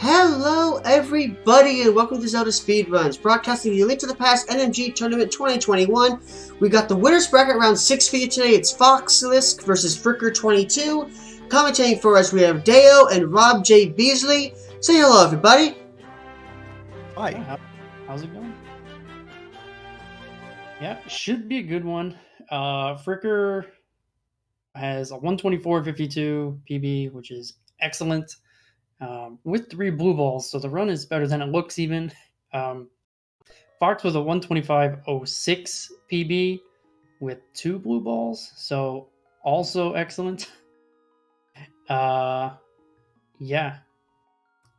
Hello everybody and welcome to ZeldaSpeedRuns, broadcasting the Link to the Past NMG Tournament 2021. We got the winner's bracket round 6 for you today. It's FoxLisk versus Fricker22. Commentating for us we have Deo and Rob J. Beasley. Say hello everybody. Hi. How's it going? Yeah, should be a good one. Fricker has a 124.52 PB, which is excellent. With 3 blue balls, so the run is better than it looks even. Fox was a 125.06 PB with 2 blue balls, so also excellent. Yeah.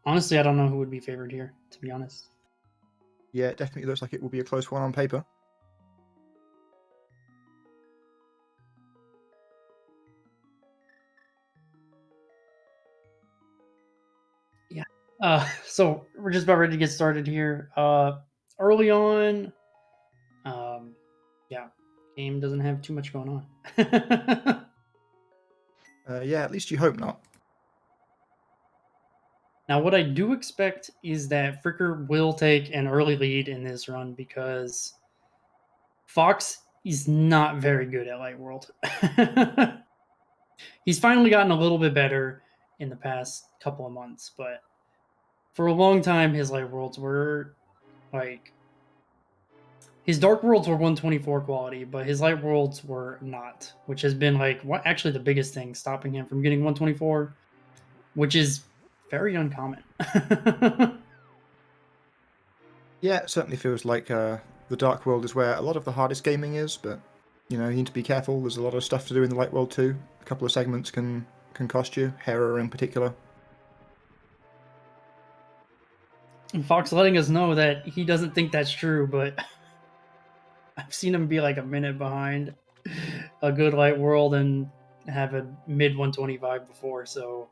Honestly, I don't know who would be favored here, to be honest. Yeah, it definitely looks like it will be a close one on paper. So we're just about ready to get started here. Early on, yeah, game doesn't have too much going on. Yeah, at least you hope not. Now, what I do expect is that Fricker will take an early lead in this run because Fox is not very good at Light World. He's finally gotten a little bit better in the past couple of months, but for a long time, his Light Worlds were like... His Dark Worlds were 124 quality, but his Light Worlds were not, which has been like actually the biggest thing stopping him from getting 124, which is very uncommon. Yeah, it certainly feels like the Dark World is where a lot of the hardest gaming is, but you know, you need to be careful. There's a lot of stuff to do in the Light World too. A couple of segments can cost you, Hera in particular. And Fox letting us know that he doesn't think that's true, but I've seen him be like a minute behind a good Light World and have a mid 125 before, so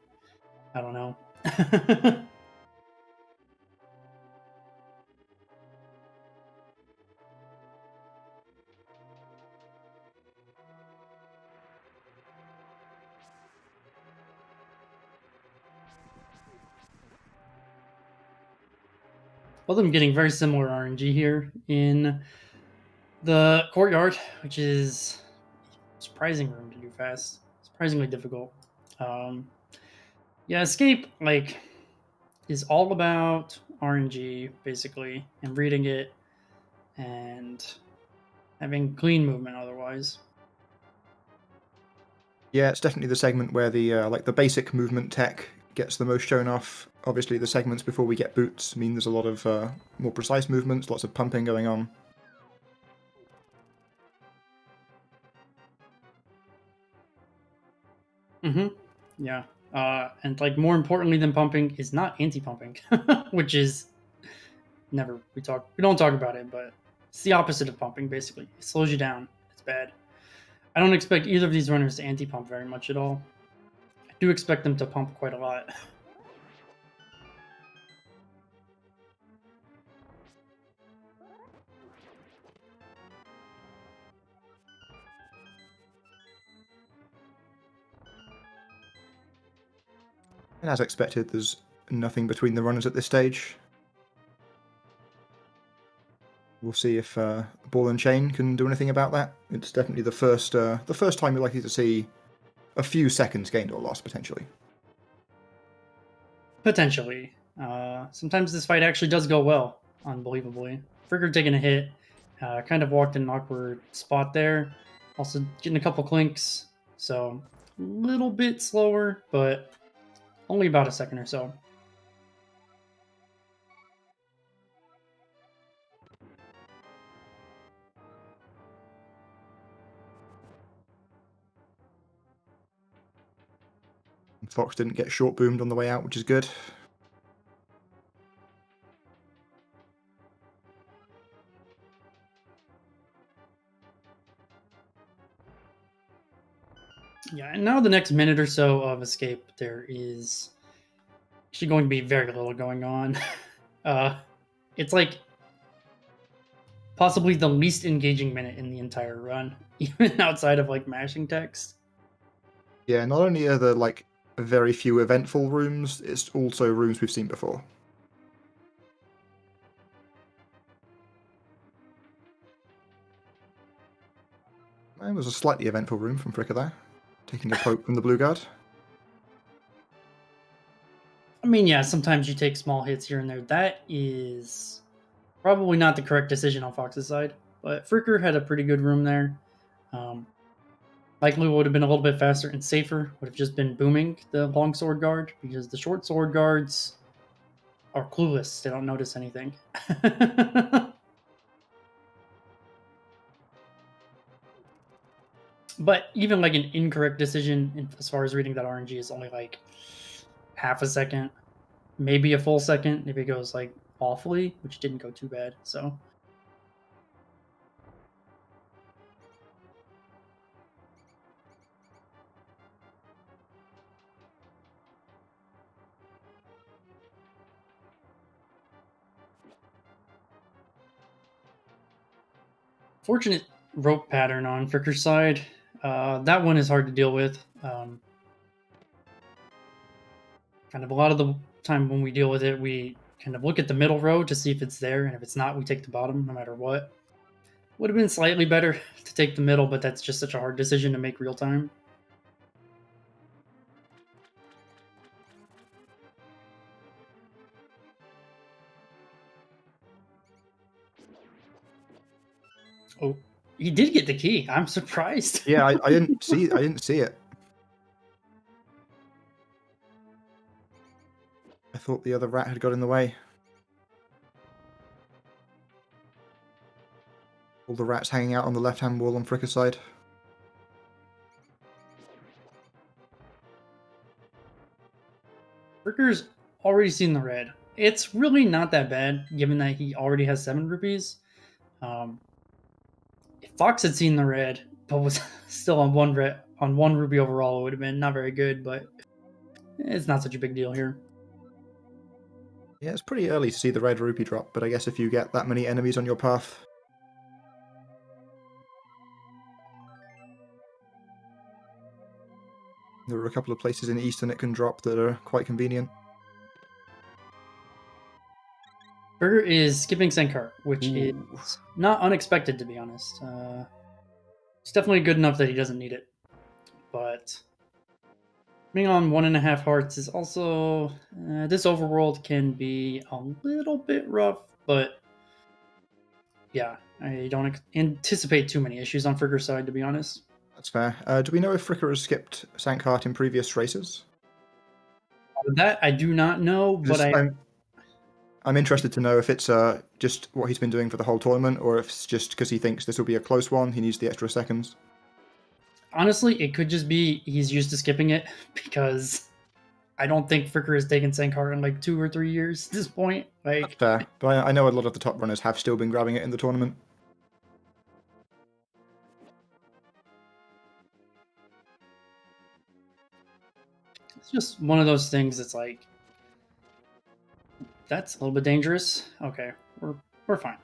I don't know. Both of them getting very similar RNG here in the courtyard, which is a surprising room to do fast. Surprisingly difficult. Yeah, escape like is all about RNG basically, and reading it and having clean movement otherwise. Yeah, it's definitely the segment where the like the basic movement tech gets the most shown off. Obviously, the segments before we get boots mean there's a lot of more precise movements, lots of pumping going on. Yeah. And like more importantly than pumping is not anti-pumping, which is we don't talk about it, but it's the opposite of pumping basically. It slows you down. It's bad. I don't expect either of these runners to anti-pump very much at all. I do expect them to pump quite a lot. And as expected, there's nothing between the runners at this stage. We'll see if Ball and Chain can do anything about that. It's definitely the first time you're likely to see a few seconds gained or lost, potentially. Potentially. Sometimes this fight actually does go well, unbelievably. Fricker taking a hit, kind of walked in an awkward spot there. Also getting a couple clinks, so a little bit slower, but only about a second or so. Fox didn't get short boomed on the way out, which is good. Yeah, and now the next minute or so of escape, there is actually going to be very little going on. It's like possibly the least engaging minute in the entire run, even outside of like mashing text. Yeah, not only are the like very few eventful rooms. It's also rooms we've seen before. It was a slightly eventful room from Fricker there, taking a poke from the blue guard. I mean, yeah, sometimes you take small hits here and there. That is probably not the correct decision on Fox's side, but Fricker had a pretty good room there. Likely would have been a little bit faster and safer, would have just been booming the long sword guard, because the short sword guards are clueless. They don't notice anything. But even like an incorrect decision as far as reading that RNG is only like half a second, maybe a full second if it goes like awfully, which didn't go too bad. So fortunate rope pattern on Fricker's side. That one is hard to deal with. Kind of a lot of the time when we deal with it, we kind of look at the middle row to see if it's there, and if it's not, we take the bottom no matter what. Would have been slightly better to take the middle, but that's just such a hard decision to make real time. Oh, he did get the key. I'm surprised. Yeah, I didn't see it. I thought the other rat had got in the way. All the rats hanging out on the left-hand wall on Fricker's side. Fricker's already seen the red. It's really not that bad, given that he already has 7 rupees. If Fox had seen the red, but was still on one rupee overall, it would have been not very good, but it's not such a big deal here. Yeah, it's pretty early to see the red rupee drop, but I guess if you get that many enemies on your path... There are a couple of places in Eastern it can drop that are quite convenient. Burger is skipping Senkar, which is not unexpected, to be honest. It's definitely good enough that he doesn't need it. But being on 1.5 hearts is also... this overworld can be a little bit rough, but yeah, I don't anticipate too many issues on Fricker's side, to be honest. That's fair. Do we know if Fricker has skipped Sankheart in previous races? That I do not know, but I'm interested to know if it's just what he's been doing for the whole tournament, or if it's just because he thinks this will be a close one, he needs the extra seconds. Honestly, it could just be he's used to skipping it, because I don't think Fricker has taken Sankar in like 2 or 3 years at this point. Like, that's fair, but I know a lot of the top runners have still been grabbing it in the tournament. it's just one of those things that's like, that's a little bit dangerous. Okay, we're fine.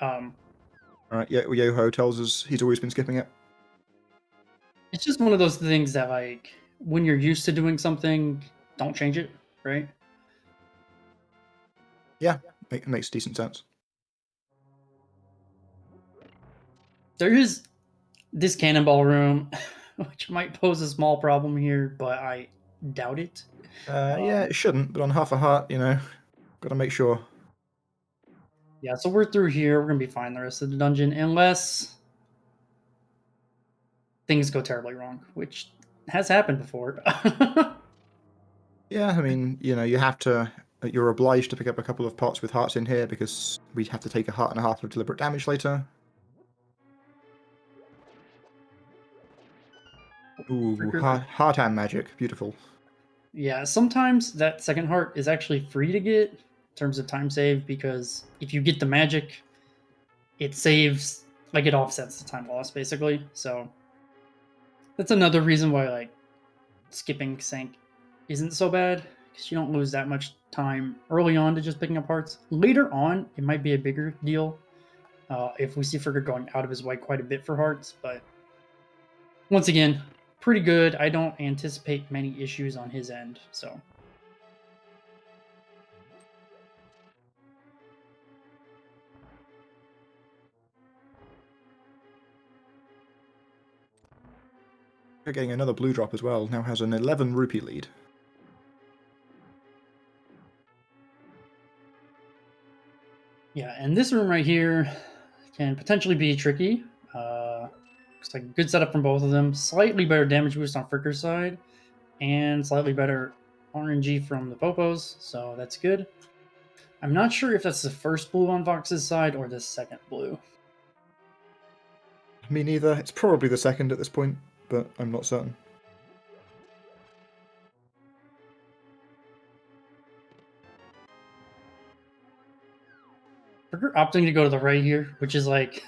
Alright, yeah, Yoho tells us he's always been skipping it. It's just one of those things that, like, when you're used to doing something, don't change it, right? Yeah, it makes decent sense. There is this cannonball room, which might pose a small problem here, but I doubt it. Yeah, it shouldn't, but on half a heart, you know, gotta make sure. Yeah, so we're through here. We're going to be fine the rest of the dungeon, unless things go terribly wrong, which has happened before. Yeah, I mean, you know, you're obliged to pick up a couple of pots with hearts in here, because we'd have to take a heart and a half of deliberate damage later. Ooh, heart and magic. Beautiful. Yeah, sometimes that second heart is actually free to get in terms of time save, because if you get the magic, it saves, like, it offsets the time loss, basically. So that's another reason why, like, skipping Sank isn't so bad, because you don't lose that much time early on to just picking up hearts. Later on, it might be a bigger deal if we see Fricker going out of his way quite a bit for hearts, but once again, pretty good. I don't anticipate many issues on his end, so. Getting another blue drop as well. Now has an 11 rupee lead. Yeah, and this room right here can potentially be tricky. Looks like a good setup from both of them. Slightly better damage boost on Fricker's side, and slightly better RNG from the Popos, so that's good. I'm not sure if that's the first blue on Vox's side or the second blue. Me neither. It's probably the second at this point, but I'm not certain. Fricker opting to go to the right here, which is like...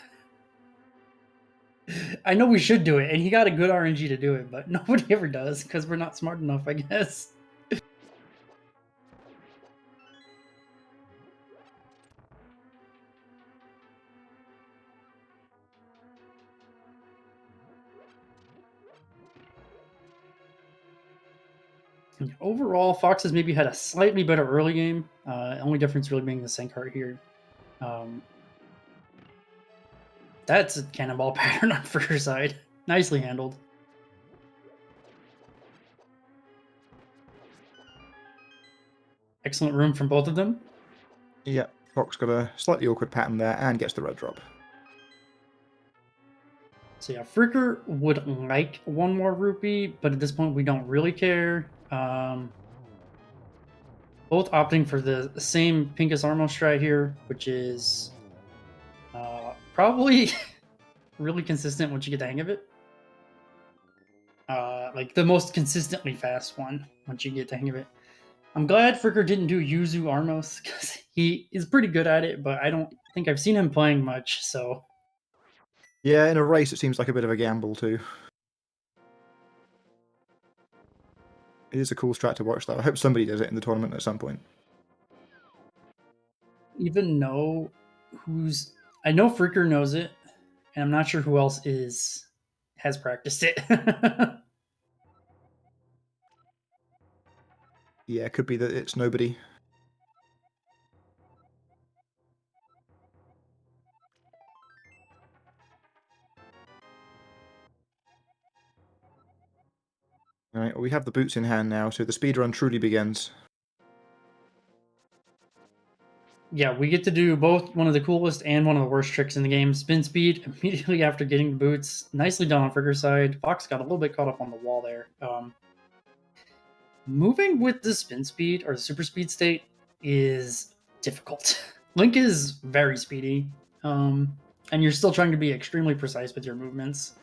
I know we should do it, and he got a good RNG to do it, but nobody ever does, because we're not smart enough, I guess. Overall, Fox has maybe had a slightly better early game. Only difference really being the sync heart here. That's a cannonball pattern on Fricker's side. Nicely handled. Excellent room from both of them. Yeah, Fox got a slightly awkward pattern there and gets the red drop. So yeah, Fricker would like one more rupee, but at this point we don't really care. Both opting for the same Pincus Armo strat here, which is probably really consistent once you get the hang of it. Like the most consistently fast one once you get the hang of it. I'm glad Fricker didn't do Yuzu Armos because he is pretty good at it, but I don't think I've seen him playing much, so. Yeah, in a race it seems like a bit of a gamble too. It is a cool strat to watch though. I hope somebody does it in the tournament at some point. Even know who's... I know Fricker knows it, and I'm not sure who else has practiced it. Yeah, it could be that it's nobody. Alright, well, we have the boots in hand now, so the speedrun truly begins. Yeah, we get to do both one of the coolest and one of the worst tricks in the game. Spin speed immediately after getting the boots. Nicely done on Fricker's side. Fox got a little bit caught up on the wall there. Moving with the spin speed or the super speed state is difficult. Link is very speedy, and you're still trying to be extremely precise with your movements.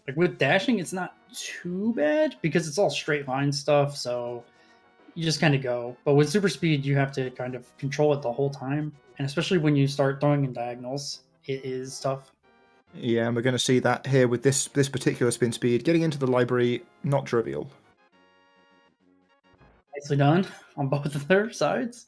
Like with dashing, it's not too bad because it's all straight line stuff, so you just kind of go. But with super speed, you have to kind of control it the whole time, and especially when you start throwing in diagonals, it is tough. Yeah, and we're going to see that here with this particular spin speed. Getting into the library, not trivial. Nicely done on both of their sides.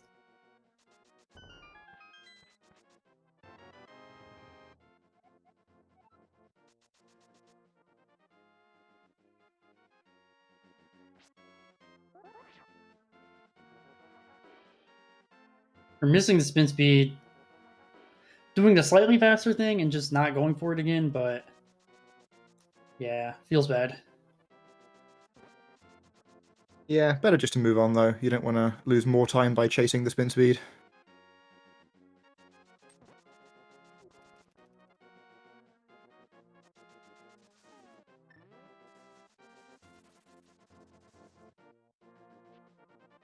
For missing the spin speed, doing the slightly faster thing and just not going for it again, but yeah, feels bad. Yeah, better just to move on though. You don't want to lose more time by chasing the spin speed.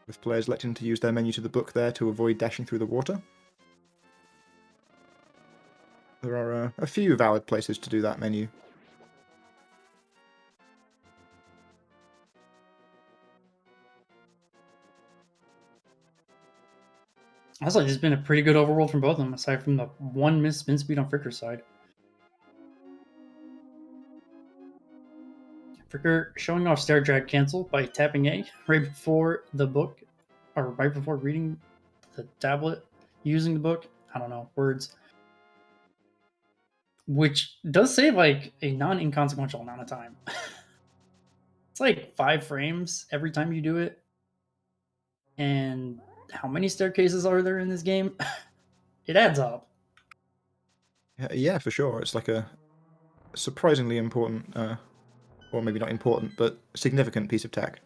With players electing to use their menu to the book there to avoid dashing through the water. There are a few valid places to do that menu. Also, this has been a pretty good overworld from both of them, aside from the one missed spin speed on Fricker's side. Fricker showing off Stair Drag Cancel by tapping A right before the book, or right before reading the tablet, using the book. I don't know, words. which does save like a non-inconsequential amount of time. It's like 5 frames every time you do it. And how many staircases are there in this game? It adds up. Yeah, for sure. It's like a surprisingly important, or maybe not important, but significant piece of tech.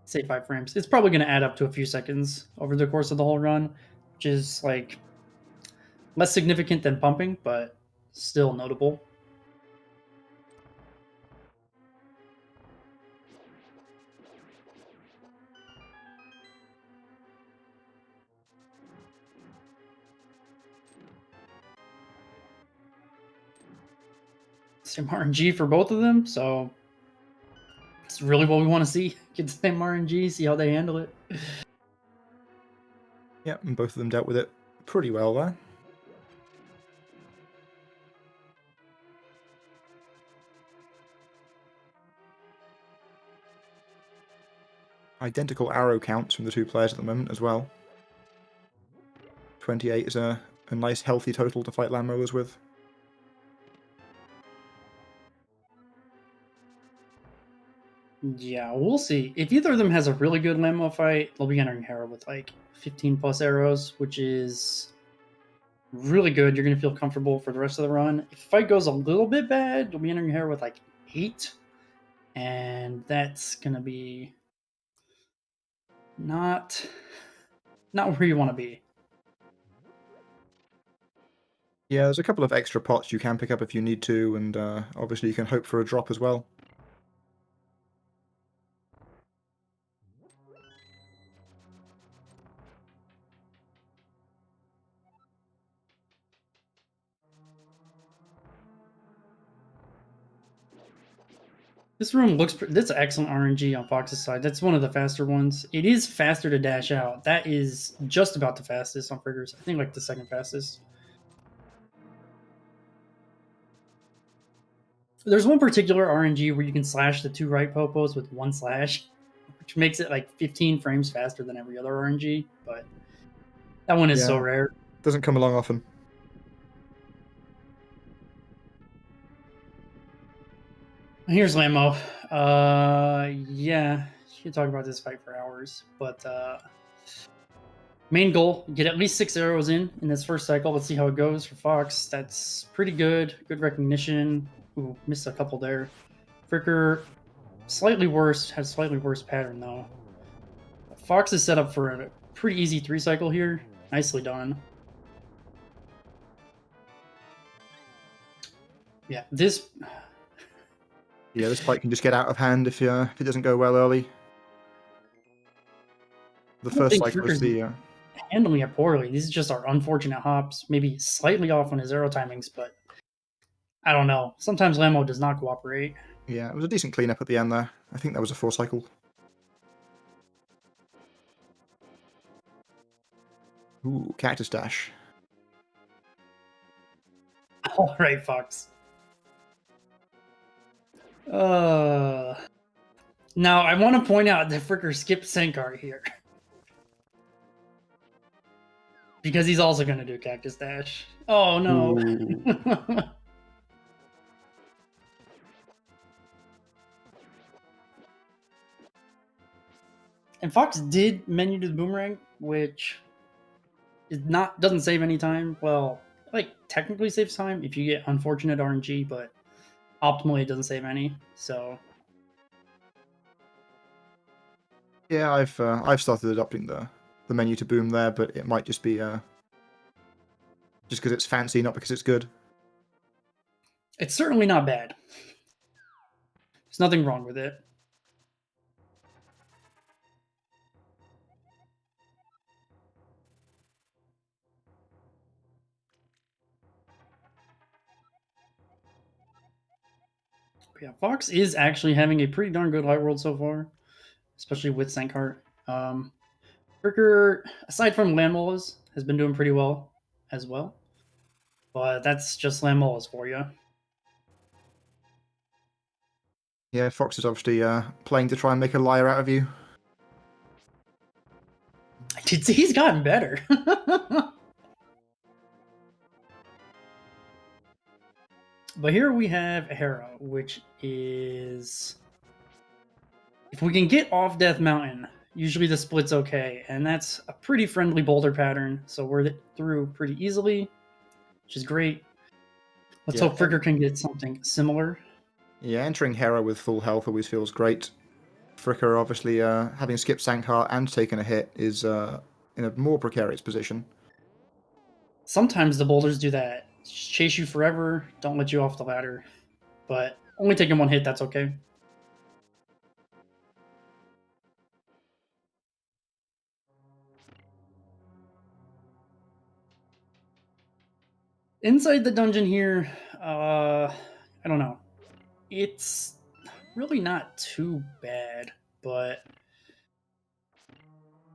Say 5 frames. It's probably going to add up to a few seconds over the course of the whole run, which is like less significant than pumping, but still notable. Same RNG for both of them, so it's really what we want to see. Get the same RNG, see how they handle it. Yeah, and both of them dealt with it pretty well there. Identical arrow counts from the 2 players at the moment as well. 28 is a nice healthy total to fight landrollers with. Yeah, we'll see. If either of them has a really good Lammo fight, they'll be entering Hera with like 15 plus arrows, which is really good. You're going to feel comfortable for the rest of the run. If the fight goes a little bit bad, you'll be entering Hera with like 8. And that's going to be not where you want to be. Yeah, there's a couple of extra pots you can pick up if you need to, and obviously you can hope for a drop as well. This room looks... That's excellent RNG on Fox's side. That's one of the faster ones. It is faster to dash out. That is just about the fastest on Fricker's. I think like the second fastest. There's one particular RNG where you can slash the 2 right popos with 1 slash, which makes it like 15 frames faster than every other RNG, but that one is so rare. Doesn't come along often. Here's Lammo. Yeah, you can talk about this fight for hours, but main goal, get at least 6 arrows in this first cycle. Let's see how it goes for Fox. That's pretty good. Good recognition. Ooh, missed a couple there. Fricker, slightly worse. Had a slightly worse pattern, though. Fox is set up for a pretty easy 3 cycle here. Nicely done. Yeah, this... Yeah, this fight can just get out of hand if it doesn't go well early. The first cycle is the... handling it poorly. These just are unfortunate hops. Maybe slightly off on his arrow timings, but I don't know. Sometimes Lammo does not cooperate. Yeah, it was a decent cleanup at the end there. I think that was a 4 cycle. Ooh, cactus dash. All right, Fox. Now, I want to point out that Fricker skipped Senkar here. Because he's also going to do Cactus Dash. Oh, no. And Fox did menu to the boomerang, which is doesn't save any time. Well, like, technically saves time if you get unfortunate RNG, but optimally it doesn't save any, so... Yeah, I've started adopting the menu to boom there, but it might just be just because it's fancy, not because it's good. It's certainly not bad. There's nothing wrong with it. Yeah, Fox is actually having a pretty darn good light world so far, especially with Sankart. Fricker, aside from Landmolas, has been doing pretty well as well. But that's just Landmolas for you. Yeah, Fox is obviously playing to try and make a liar out of you. He's gotten better. But here we have Hera, which is... If we can get off Death Mountain, usually the split's okay, and that's a pretty friendly boulder pattern, so we're through pretty easily, which is great. Let's hope Fricker can get something similar. Yeah, entering Hera with full health always feels great. Fricker, obviously, having skipped Sankar and taken a hit, is in a more precarious position. Sometimes the boulders do that. Just chase you forever, don't let you off the ladder. But only taking one hit, that's okay. Inside the dungeon here, I don't know. It's really not too bad, but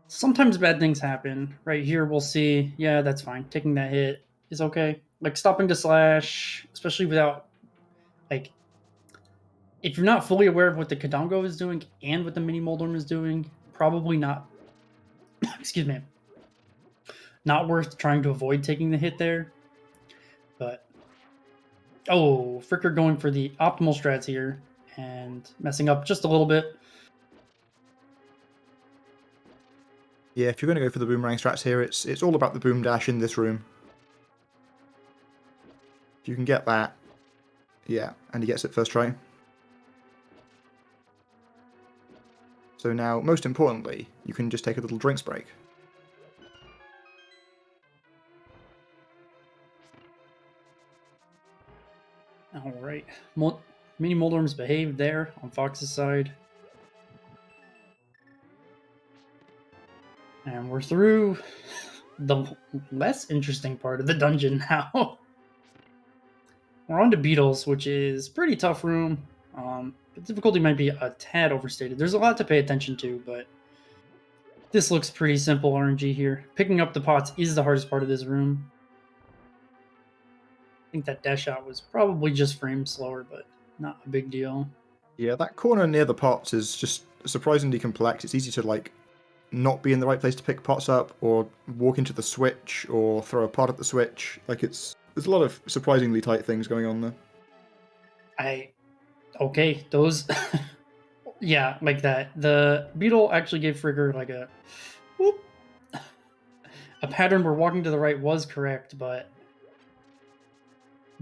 sometimes bad things happen. Right here, we'll see. Yeah, that's fine. Taking that hit is okay. Like stopping to slash, especially without, like, if you're not fully aware of what the Kadongo is doing and what the Mini Moldorm is doing, probably not, excuse me, not worth trying to avoid taking the hit there. But, oh, Fricker going for the optimal strats here and messing up just a little bit. Yeah, if you're going to go for the boomerang strats here, it's all about the boom dash in this room. If you can get that, yeah, and he gets it first try. So now, most importantly, you can just take a little drinks break. Alright. Mini Moldorms behaved there on Fox's side. And we're through the less interesting part of the dungeon now. We're on to Beetles, which is pretty tough room. The difficulty might be a tad overstated. There's a lot to pay attention to, but this looks pretty simple RNG here. Picking up the pots is the hardest part of this room. I think that dash out was probably just frames slower, but not a big deal. Yeah, that corner near the pots is just surprisingly complex. It's easy to, like, not be in the right place to pick pots up, or walk into the switch, or throw a pot at the switch. Like, there's a lot of surprisingly tight things going on there. Okay, those... yeah, like that. The Beetle actually gave Fricker, like, a... whoop. A pattern where walking to the right was correct, but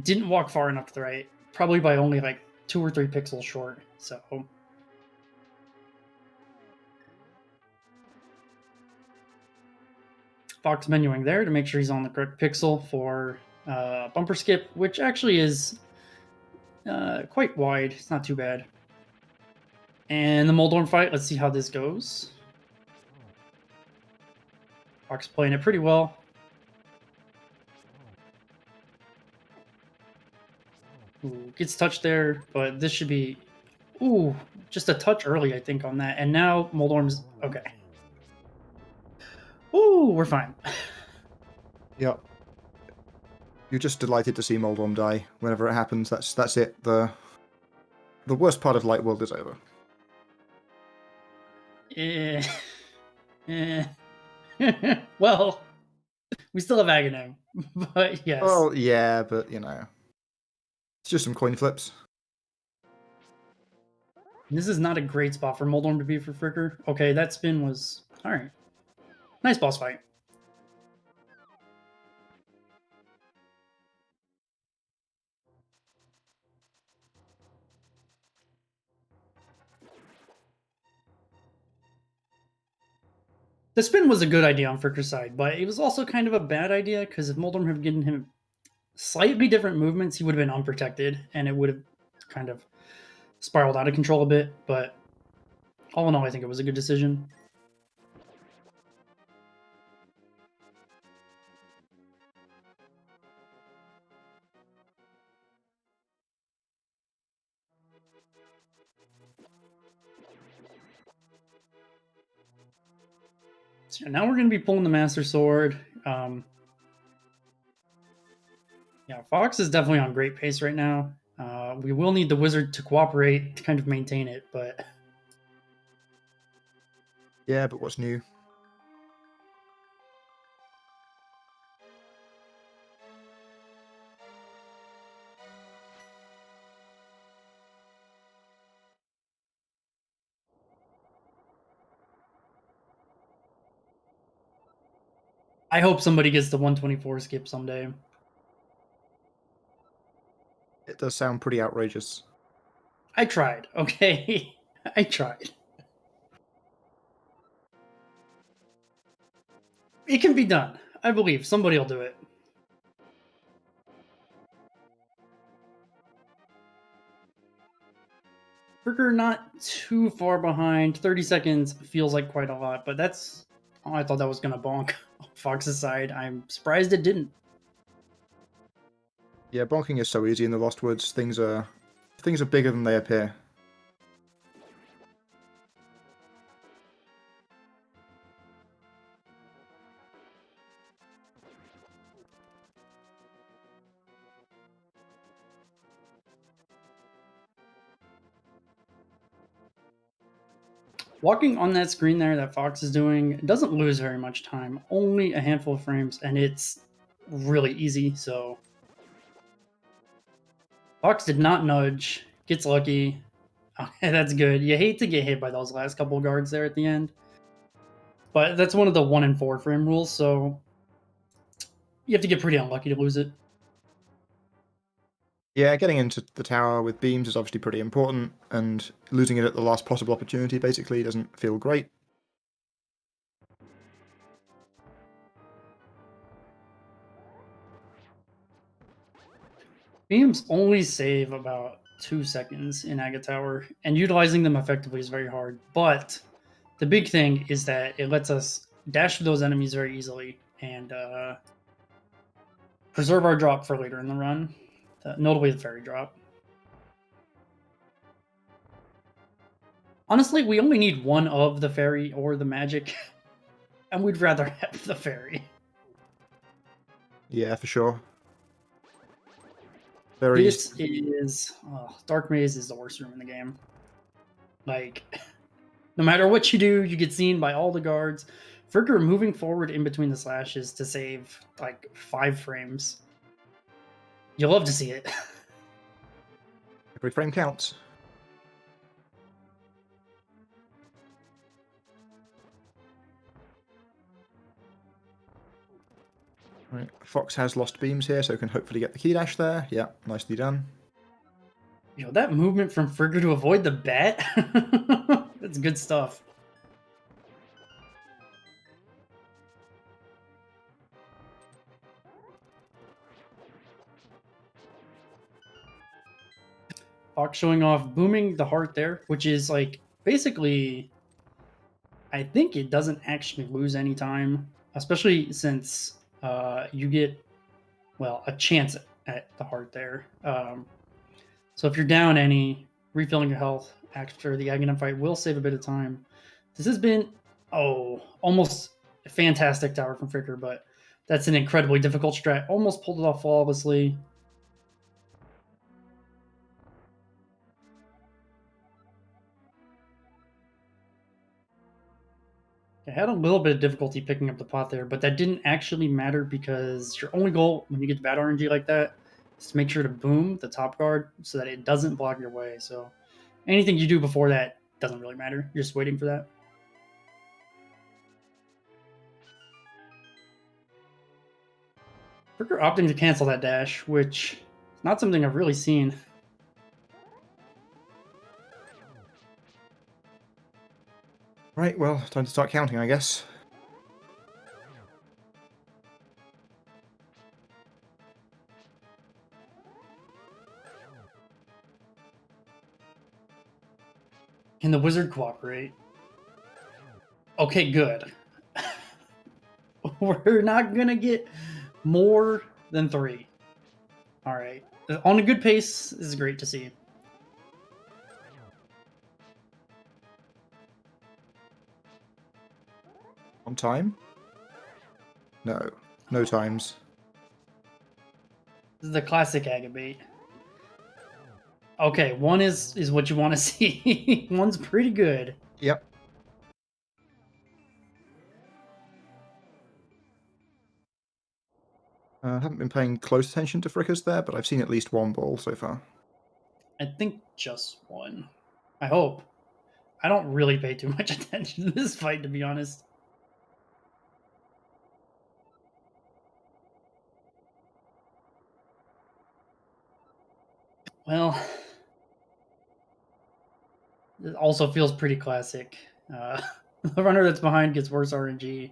didn't walk far enough to the right. Probably by only, like, 2 or 3 pixels short, so... Fox menuing there to make sure he's on the correct pixel for bumper skip, which actually is quite wide. It's not too bad. And the Moldorm fight, let's see how this goes. Fox playing it pretty well. Ooh, gets touched there, but this should be... Ooh, just a touch early, I think, on that. And now Moldorm's... Okay. Ooh, we're fine. Yep. You're just delighted to see Moldorm die whenever it happens. That's it. The worst part of Light World is over. Well, we still have Aghanim, but yes. Well, yeah, but, you know, it's just some coin flips. This is not a great spot for Moldorm to be for Fricker. Okay, that spin was... Alright. Nice boss fight. The spin was a good idea on Fricker's side, but it was also kind of a bad idea, because if Moldorm had given him slightly different movements, he would have been unprotected, and it would have kind of spiraled out of control a bit, but all in all, I think it was a good decision. So now we're going to be pulling the Master Sword. Yeah, Fox is definitely on great pace right now. We will need the Wizard to cooperate to kind of maintain it, but... Yeah, but what's new? I hope somebody gets the 124 skip someday. It does sound pretty outrageous. I tried, okay? I tried. It can be done. I believe somebody will do it. Fricker not too far behind. 30 seconds feels like quite a lot, but that's... Oh, I thought that was going to bonk Fox's side. I'm surprised it didn't. Yeah, bonking is so easy in the Lost Woods. Things are bigger than they appear. Walking on that screen there that Fox is doing doesn't lose very much time. Only a handful of frames, and it's really easy, so... Fox did not nudge. Gets lucky. Okay, that's good. You hate to get hit by those last couple guards there at the end. But that's one of the 1 in 4 frame rules, so... You have to get pretty unlucky to lose it. Yeah, getting into the tower with beams is obviously pretty important, and losing it at the last possible opportunity basically doesn't feel great. Beams only save about 2 seconds in Aga Tower, and utilizing them effectively is very hard. But the big thing is that it lets us dash through those enemies very easily and preserve our drop for later in the run, notably the fairy drop. Honestly, we only need one of the fairy or the magic, and we'd rather have the fairy. Yeah, for sure. This is... Dark Maze is the worst room in the game. Like, no matter what you do, you get seen by all the guards. Fricker moving forward in between the slashes to save, like, 5 frames. You'll love to see it. Every frame counts. Right, Fox has lost beams here, so can hopefully get the key dash there. Yeah, nicely done. Yo, that movement from Fricker to avoid the bat? That's good stuff. Fox showing off booming the heart there, which is like basically... I think it doesn't actually lose any time, especially since you get, well, a chance at the heart there. So if you're down any, refilling your health after the Aghanim fight will save a bit of time. This has been, almost a fantastic tower from Fricker, but that's an incredibly difficult strat. Almost pulled it off flawlessly. I had a little bit of difficulty picking up the pot there, but that didn't actually matter because your only goal when you get to bad RNG like that is to make sure to boom the top guard so that it doesn't block your way. So anything you do before that doesn't really matter. You're just waiting for that. Fricker opting to cancel that dash, which is not something I've really seen. Right, well, time to start counting, I guess. Can the wizard cooperate? Okay, good. We're not gonna get more than 3. All right. On a good pace, this is great to see. On time? No. No times. This is the classic Agabate. Okay, 1 is what you want to see. 1's pretty good. Yep. I haven't been paying close attention to Frickers there, but I've seen at least 1 ball so far. I think just 1. I hope. I don't really pay too much attention to this fight, to be honest. Well, it also feels pretty classic. The runner that's behind gets worse RNG.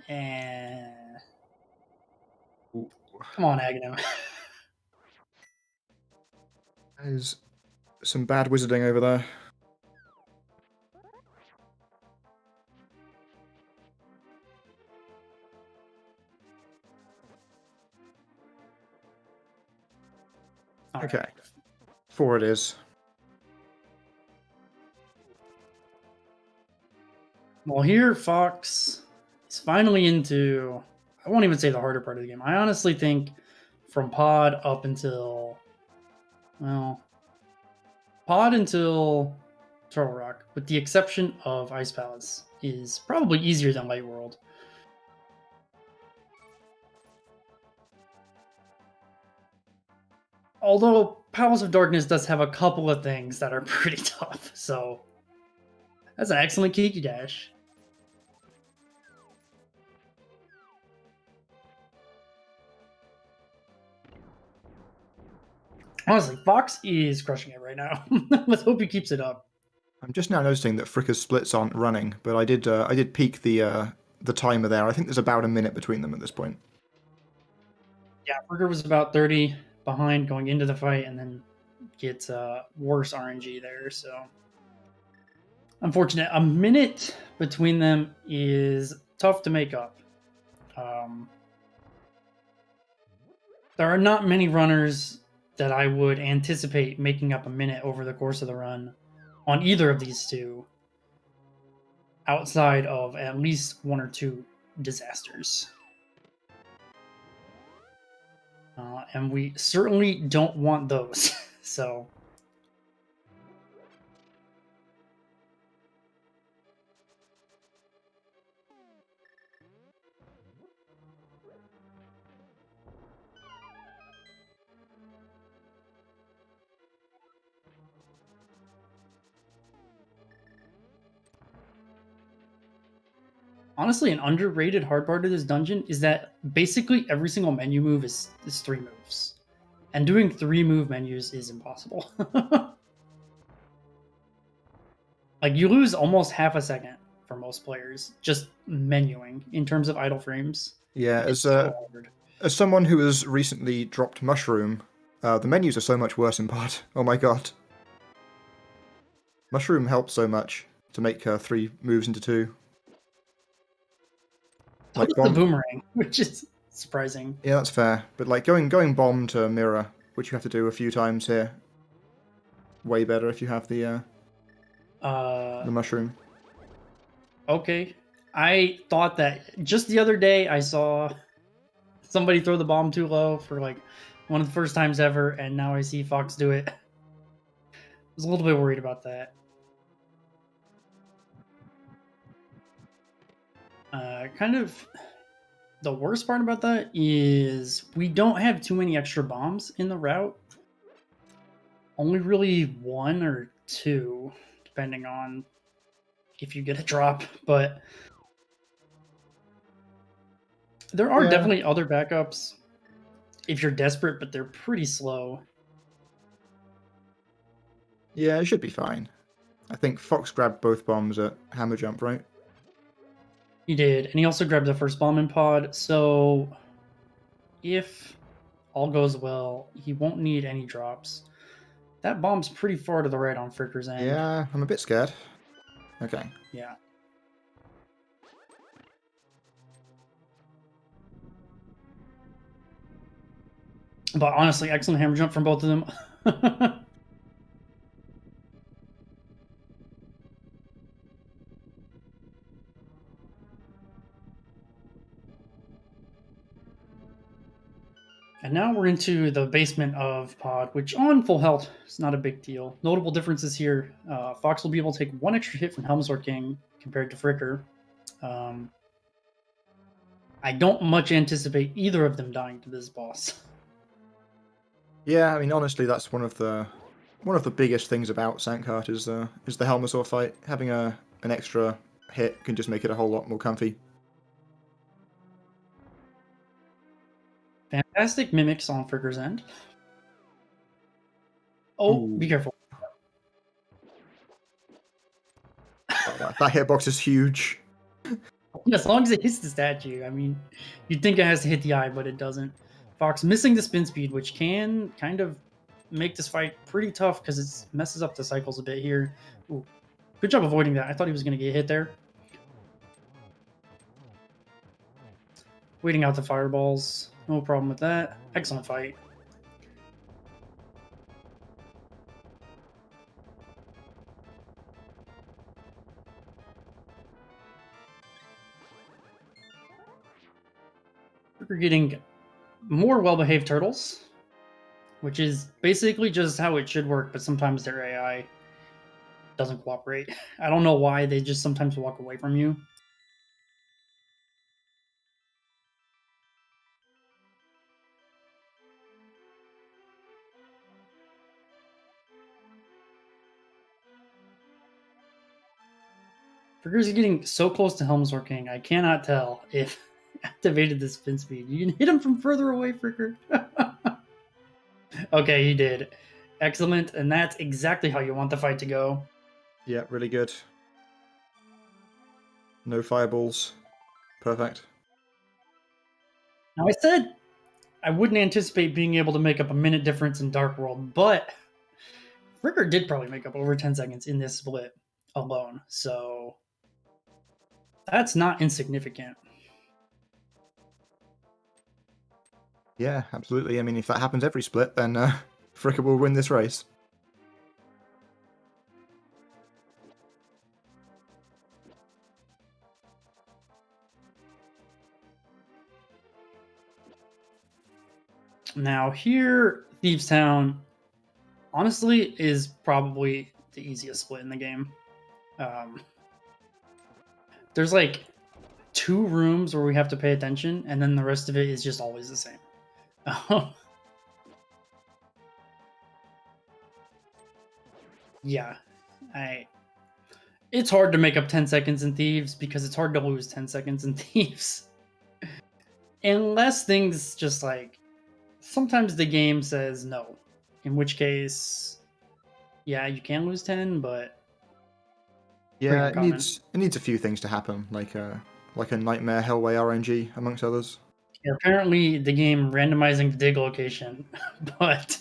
And come on, Aghanim. There's some bad wizarding over there. All Okay. right. 4 it is. Well, here Fox is finally into, I won't even say the harder part of the game. I honestly think from pod up until, well, pod until Turtle Rock, with the exception of Ice Palace, is probably easier than Light World. Although Palace of Darkness does have a couple of things that are pretty tough, so that's an excellent Kiki Dash. Honestly, Fox is crushing it right now. Let's hope he keeps it up. I'm just now noticing that Fricker's splits aren't running, but I did peek the timer there. I think there's about a minute between them at this point. Yeah, Fricker was about 30 behind going into the fight, and then gets worse RNG there. So unfortunate. A minute between them is tough to make up. There are not many runners that I would anticipate making up a minute over the course of the run on either of these two, outside of at least 1 or 2 disasters. And we certainly don't want those. So honestly, an underrated hard part of this dungeon is that basically every single menu move is 3 moves. And doing 3 move menus is impossible. Like, you lose almost half a second for most players just menuing in terms of idle frames. Yeah, It's so hard. as someone who has recently dropped Mushroom, the menus are so much worse in pod. Oh my god. Mushroom helps so much to make 3 moves into 2. Like the boomerang, which is surprising. Yeah, that's fair. But like going bomb to mirror, which you have to do a few times here, way better if you have the mushroom. Okay. I thought that just the other day I saw somebody throw the bomb too low for like one of the first times ever, and now I see Fox do it. I was a little bit worried about that. Kind of the worst part about that is we don't have too many extra bombs in the route. Only really 1 or 2, depending on if you get a drop. But there are definitely other backups if you're desperate, but they're pretty slow. Yeah, it should be fine. I think Fox grabbed both bombs at Hammer Jump, right? He did, and he also grabbed the first bomb in pod, so if all goes well, he won't need any drops. That bomb's pretty far to the right on Fricker's end. Yeah, I'm a bit scared. Okay. Yeah. But honestly, excellent hammer jump from both of them. And now we're into the basement of pod, which on full health is not a big deal. Notable differences here. Fox will be able to take 1 extra hit from Helmsword King compared to Fricker. I don't much anticipate either of them dying to this boss. Yeah, I mean, honestly, that's one of the biggest things about Sankart is the Helmasaur fight. Having an extra hit can just make it a whole lot more comfy. Fantastic mimics on Fricker's end. Oh, Ooh. be careful. Oh, that hitbox is huge. As long as it hits the statue. I mean, you'd think it has to hit the eye, but it doesn't. Fox missing the spin speed, which can kind of make this fight pretty tough because it messes up the cycles a bit here. Ooh, good job avoiding that. I thought he was going to get hit there. Waiting out the fireballs. No problem with that. Excellent fight. We're getting more well-behaved turtles, which is basically just how it should work, but sometimes their AI doesn't cooperate. I don't know why, they just sometimes walk away from you. Fricker's getting so close to Helmsor King, I cannot tell if activated the spin speed. You can hit him from further away, Fricker. Okay, he did. Excellent, and that's exactly how you want the fight to go. Yeah, really good. No fireballs. Perfect. Now, I said I wouldn't anticipate being able to make up a minute difference in Dark World, but Fricker did probably make up over 10 seconds in this split alone, so that's not insignificant. Yeah, absolutely. I mean, if that happens every split, then Fricker will win this race. Now here, Thieves Town, honestly, is probably the easiest split in the game. There's like 2 rooms where we have to pay attention, and then the rest of it is just always the same. Yeah, it's hard to make up 10 seconds in Thieves because it's hard to lose 10 seconds in Thieves. Unless things just like, sometimes the game says no, in which case, yeah, you can lose 10, but yeah, it needs a few things to happen, like a nightmare hellway RNG amongst others. Yeah, apparently the game randomizing the dig location, but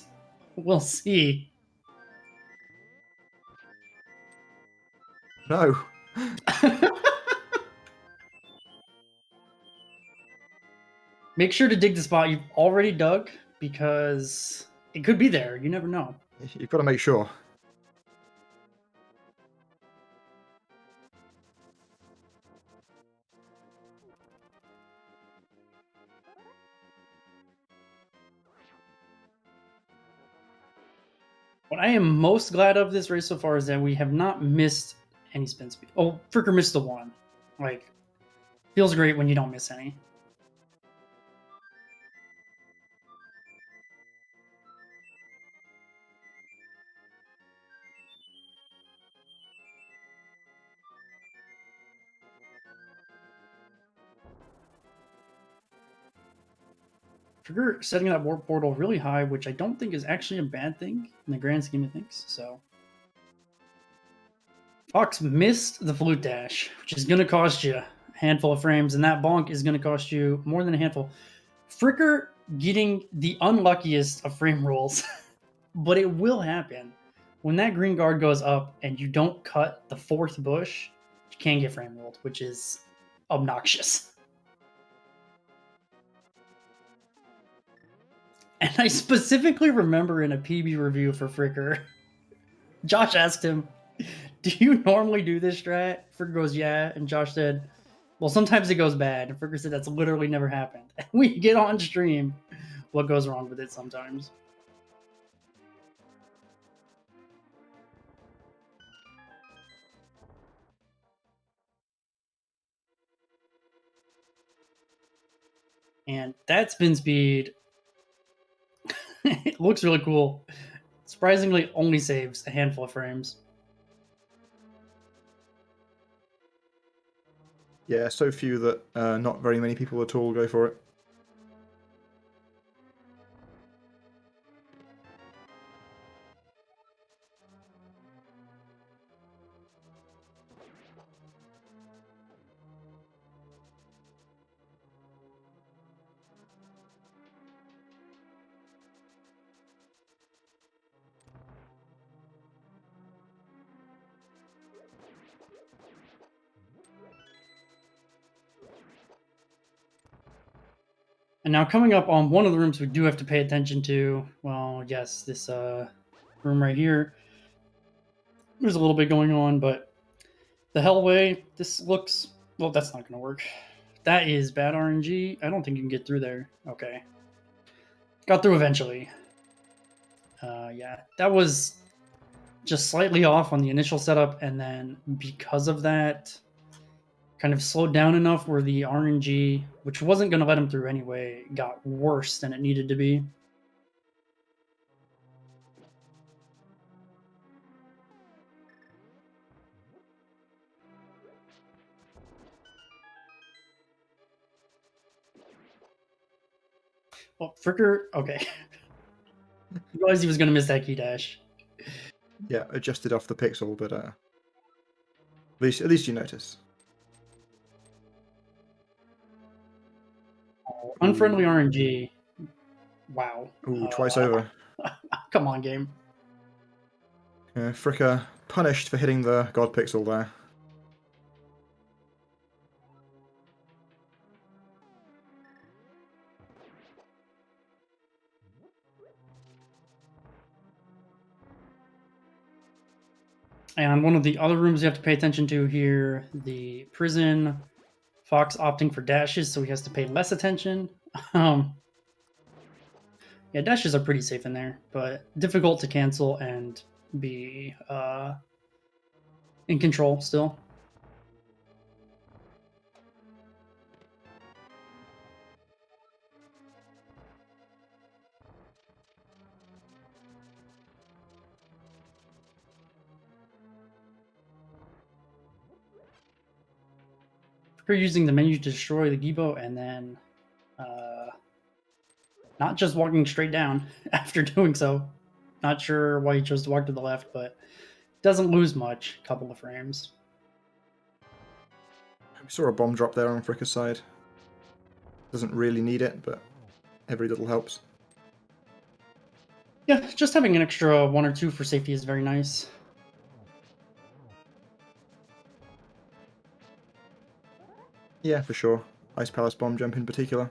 we'll see. No. Make sure to dig the spot you've already dug, because it could be there. You never know. You've got to make sure. What I am most glad of this race so far is that we have not missed any spin speed. Oh, Fricker missed the one. Like, feels great when you don't miss any. Fricker setting that warp portal really high, which I don't think is actually a bad thing in the grand scheme of things. So, Fox missed the flute dash, which is going to cost you a handful of frames, and that bonk is going to cost you more than a handful. Fricker getting the unluckiest of frame rolls, but it will happen. When that green guard goes up and you don't cut the 4th bush, you can get frame rolled, which is obnoxious. And I specifically remember in a PB review for Fricker, Josh asked him, "Do you normally do this strat?" Fricker goes, "Yeah." And Josh said, "Well, sometimes it goes bad." And Fricker said, "That's literally never happened." And we get on stream what goes wrong with it sometimes. And that spin speed, it looks really cool. Surprisingly, only saves a handful of frames. Yeah, so few that not very many people at all go for it. And now coming up on one of the rooms we do have to pay attention to, well, yes, this room right here. There's a little bit going on, but the Hellway, this looks... Well, that's not going to work. That is bad RNG. I don't think you can get through there. Okay. Got through eventually. Yeah, that was just slightly off on the initial setup, and then because of that, kind of slowed down enough where the RNG, which wasn't going to let him through anyway, got worse than it needed to be. Well, Fricker, okay. He realized he was going to miss that key dash. Yeah, adjusted off the pixel, but at least you notice. Oh, unfriendly RNG. Wow. Ooh, twice over. Come on, game. Fricker punished for hitting the god pixel there. And one of the other rooms you have to pay attention to here, the prison. Fox opting for dashes, so he has to pay less attention. Yeah, dashes are pretty safe in there, but difficult to cancel and be in control still. You're using the menu to destroy the Gibo and then not just walking straight down after doing so. Not sure why he chose to walk to the left, but doesn't lose much. Couple of frames. We saw a bomb drop there on Fricker's side. Doesn't really need it, but every little helps. Yeah, just having an extra 1 or 2 for safety is very nice. Yeah, for sure. Ice Palace bomb jump in particular.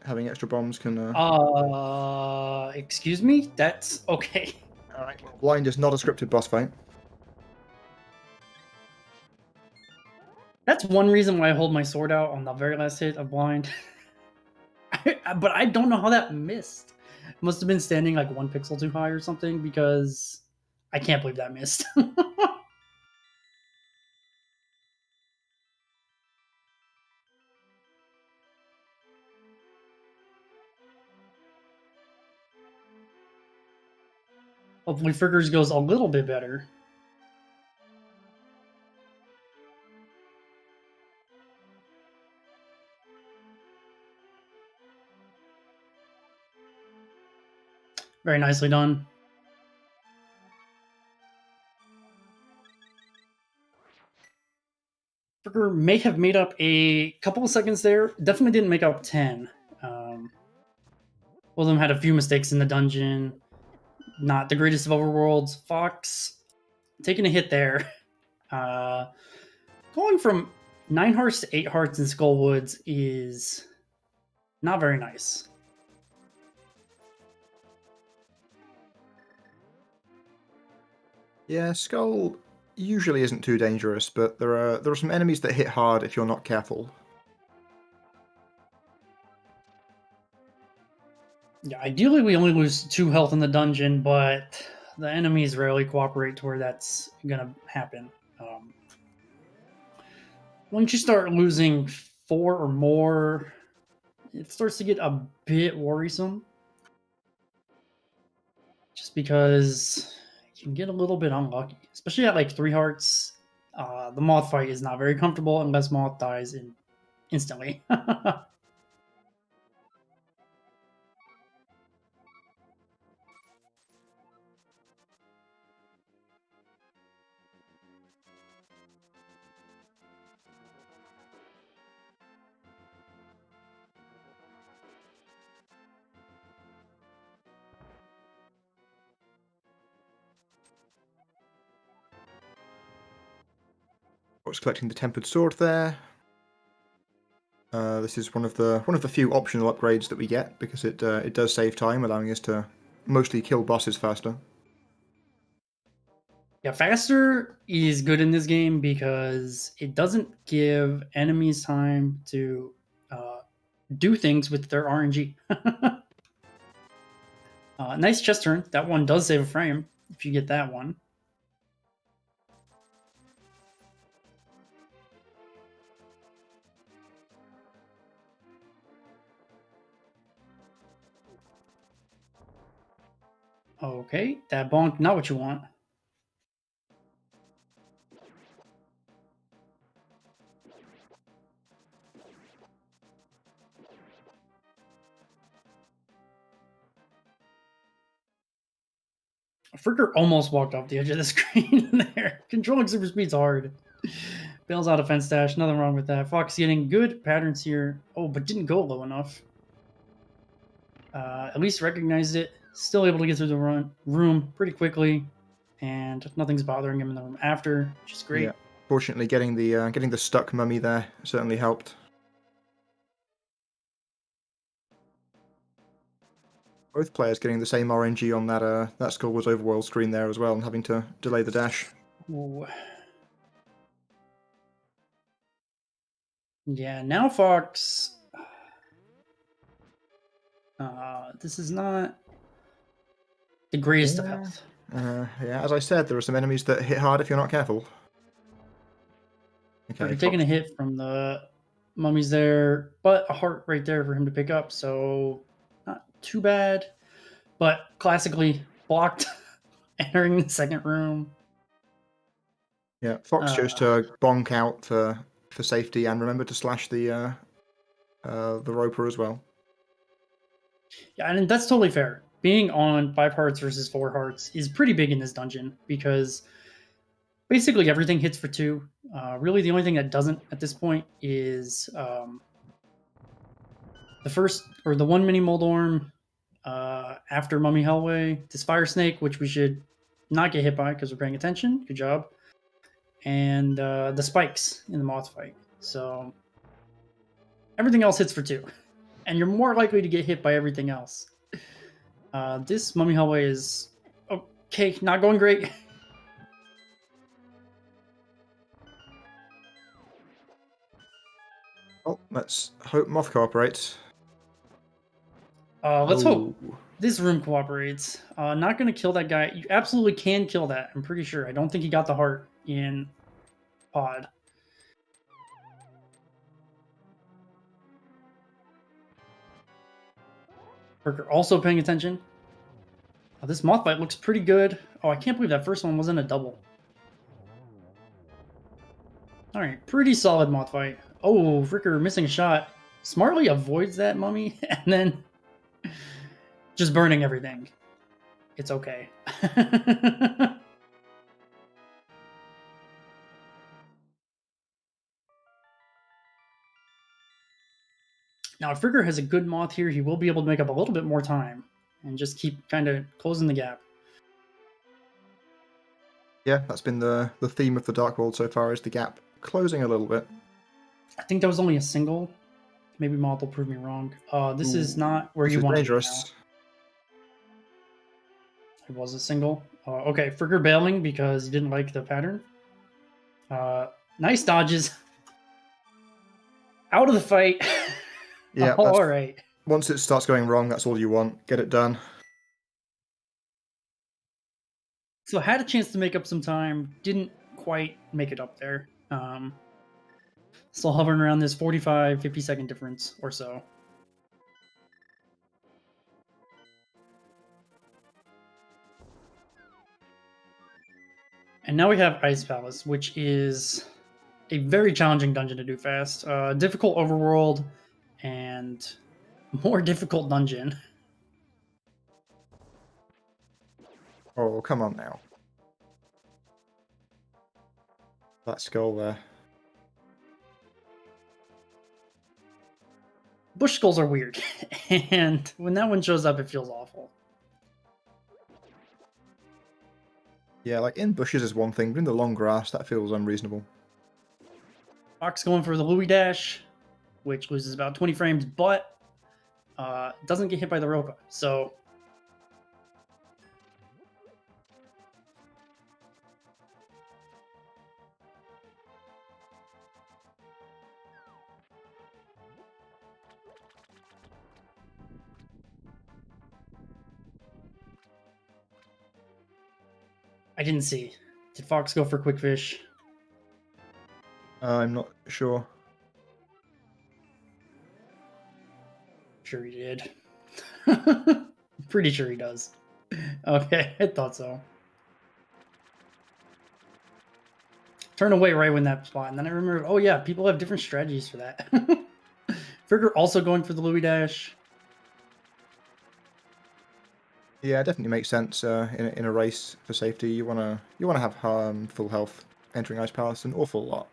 Having extra bombs can... Excuse me? That's okay. Alright, well, Blind is not a scripted boss fight. That's one reason why I hold my sword out on the very last hit of Blind. But I don't know how that missed. Must have been standing like 1 pixel too high or something, because I can't believe that missed. Hopefully Frickers goes a little bit better. Very nicely done. Fricker may have made up a couple of seconds there. Definitely didn't make up 10. Both of them had a few mistakes in the dungeon. Not the greatest of overworlds. Fox taking a hit there. Going from 9 hearts to 8 hearts in Skullwoods is not very nice. Yeah, Skull usually isn't too dangerous, but there are some enemies that hit hard if you're not careful. Yeah, ideally we only lose 2 health in the dungeon, but the enemies rarely cooperate to where that's gonna happen. Once you start losing 4 or more, it starts to get a bit worrisome. Just because you can get a little bit unlucky, especially at like 3 hearts. The Moth fight is not very comfortable unless Moth dies instantly. I was collecting the Tempered Sword there. This is one of the few optional upgrades that we get because it does save time, allowing us to mostly kill bosses faster. Yeah, faster is good in this game because it doesn't give enemies time to do things with their RNG. Nice chest turn. That one does save a frame if you get that one. Okay, that bonk, not what you want. Fricker almost walked off the edge of the screen there. Controlling super speed's hard. Bails out a fence dash. Nothing wrong with that. Fox getting good patterns here. Oh, but didn't go low enough. At least recognized it. Still able to get through the room pretty quickly. And nothing's bothering him in the room after, which is great. Yeah. Fortunately, getting the stuck mummy there certainly helped. Both players getting the same RNG on that Skull was overworld screen there as well, and having to delay the dash. Ooh. Yeah, now Fox. This is not the greatest of health. Yeah, as I said, there are some enemies that hit hard if you're not careful. Okay, you're taking a hit from the mummies there, but a heart right there for him to pick up, so not too bad. But classically blocked entering the second room. Yeah, Fox chose to bonk out for safety and remember to slash the roper as well. Yeah, and that's totally fair. Being on 5 hearts versus 4 hearts is pretty big in this dungeon because basically everything hits for 2. Really, the only thing that doesn't at this point is the one mini Moldorm after Mummy Hellway, this Fire Snake, which we should not get hit by because we're paying attention. Good job. And the spikes in the moth fight. So everything else hits for 2. And you're more likely to get hit by everything else. This Mummy Hellway is okay, not going great. Oh, let's hope Moth cooperates. Let's hope this room cooperates. Not going to kill that guy. You absolutely can kill that, I'm pretty sure. I don't think he got the heart in pod. Fricker also paying attention. This moth bite looks pretty good. Oh, I can't believe that first one wasn't a double. Alright, pretty solid moth fight. Oh, Fricker missing a shot. Smartly avoids that mummy and then just burning everything. It's okay. Now, if Fricker has a good moth here, he will be able to make up a little bit more time and just keep kind of closing the gap. Yeah, that's been the theme of the Dark World so far, is the gap closing a little bit. I think that was only a single. Maybe moth will prove me wrong. This is not where you want dangerous. To be now. It was a single. Okay, Fricker bailing because he didn't like the pattern. Nice dodges. Out of the fight. Yeah, all right. Once it starts going wrong, that's all you want. Get it done. So had a chance to make up some time. Didn't quite make it up there. Still hovering around this 45, 50 second difference or so. And now we have Ice Palace, which is a very challenging dungeon to do fast. Difficult overworld and more difficult dungeon. Oh, come on now. That skull there. Bush skulls are weird, and when that one shows up, it feels awful. Yeah, like in bushes is one thing, but in the long grass, that feels unreasonable. Fox going for the Louis dash. which loses about 20 frames, but doesn't get hit by the Ropa. So I didn't see. Did Fox go for quick fish? I'm not sure. Sure he did. Pretty sure he does. Okay, I thought so. Turn away right when that spot, and then I remembered, oh yeah, people have different strategies for that. Fricker also going for the Louis Dash. Yeah, it definitely makes sense. In a race for safety, you wanna have full health entering Ice Palace an awful lot.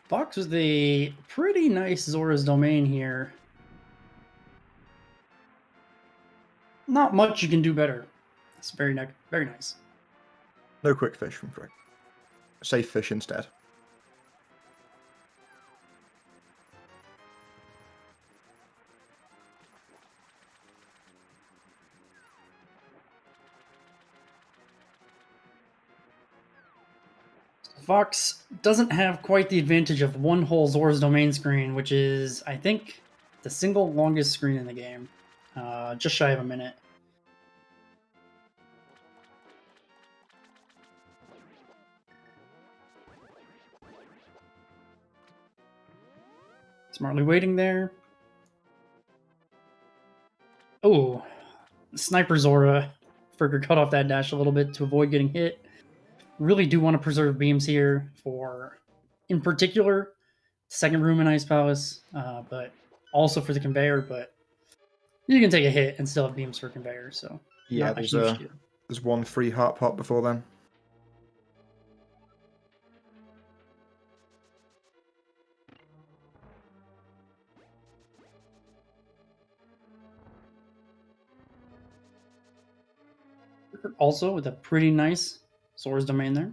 Fox with a pretty nice Zora's Domain here. Not much you can do better. It's very nice. No quick fish from Frick. Safe fish instead. Fox doesn't have quite the advantage of one whole Zora's Domain screen, which is, I think, the single longest screen in the game. Just shy of a minute. Smartly waiting there. Oh, Sniper Zora. Fricker cut off that dash a little bit to avoid getting hit. Really do want to preserve beams here for, in particular, second room in Ice Palace, but also for the conveyor. But you can take a hit and still have beams for conveyor, so Yeah, not a huge deal. there's one free heart pot before then. Also with a pretty nice Zora's Domain there.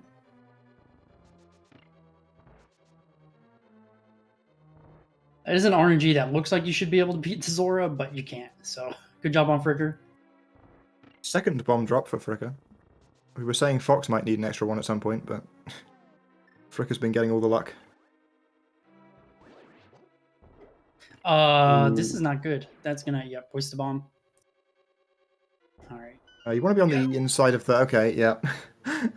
That is an RNG that looks like you should be able to beat Zora, but you can't. So good job on Fricker. Second bomb drop for Fricker. We were saying Fox might need an extra one at some point, but Fricker's been getting all the luck. This is not good. That's gonna, hoist the bomb. All right. You want to be on the inside of the... Okay, yeah. That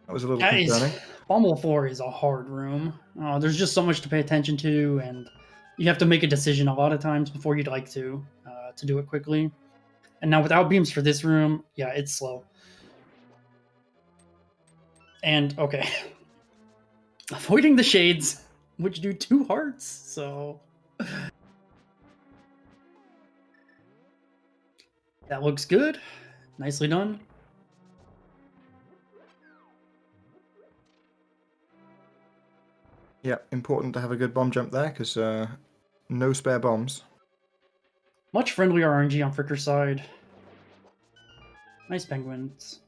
was a little concerning. Bumble 4 is a hard room. There's just so much to pay attention to, and you have to make a decision a lot of times before you'd like to do it quickly. And now without beams for this room, yeah, it's slow. And, okay. Avoiding the shades, which do 2 hearts, so... That looks good. Nicely done. Yeah, important to have a good bomb jump there, because no spare bombs. Much friendlier RNG on Fricker's side. Nice penguins.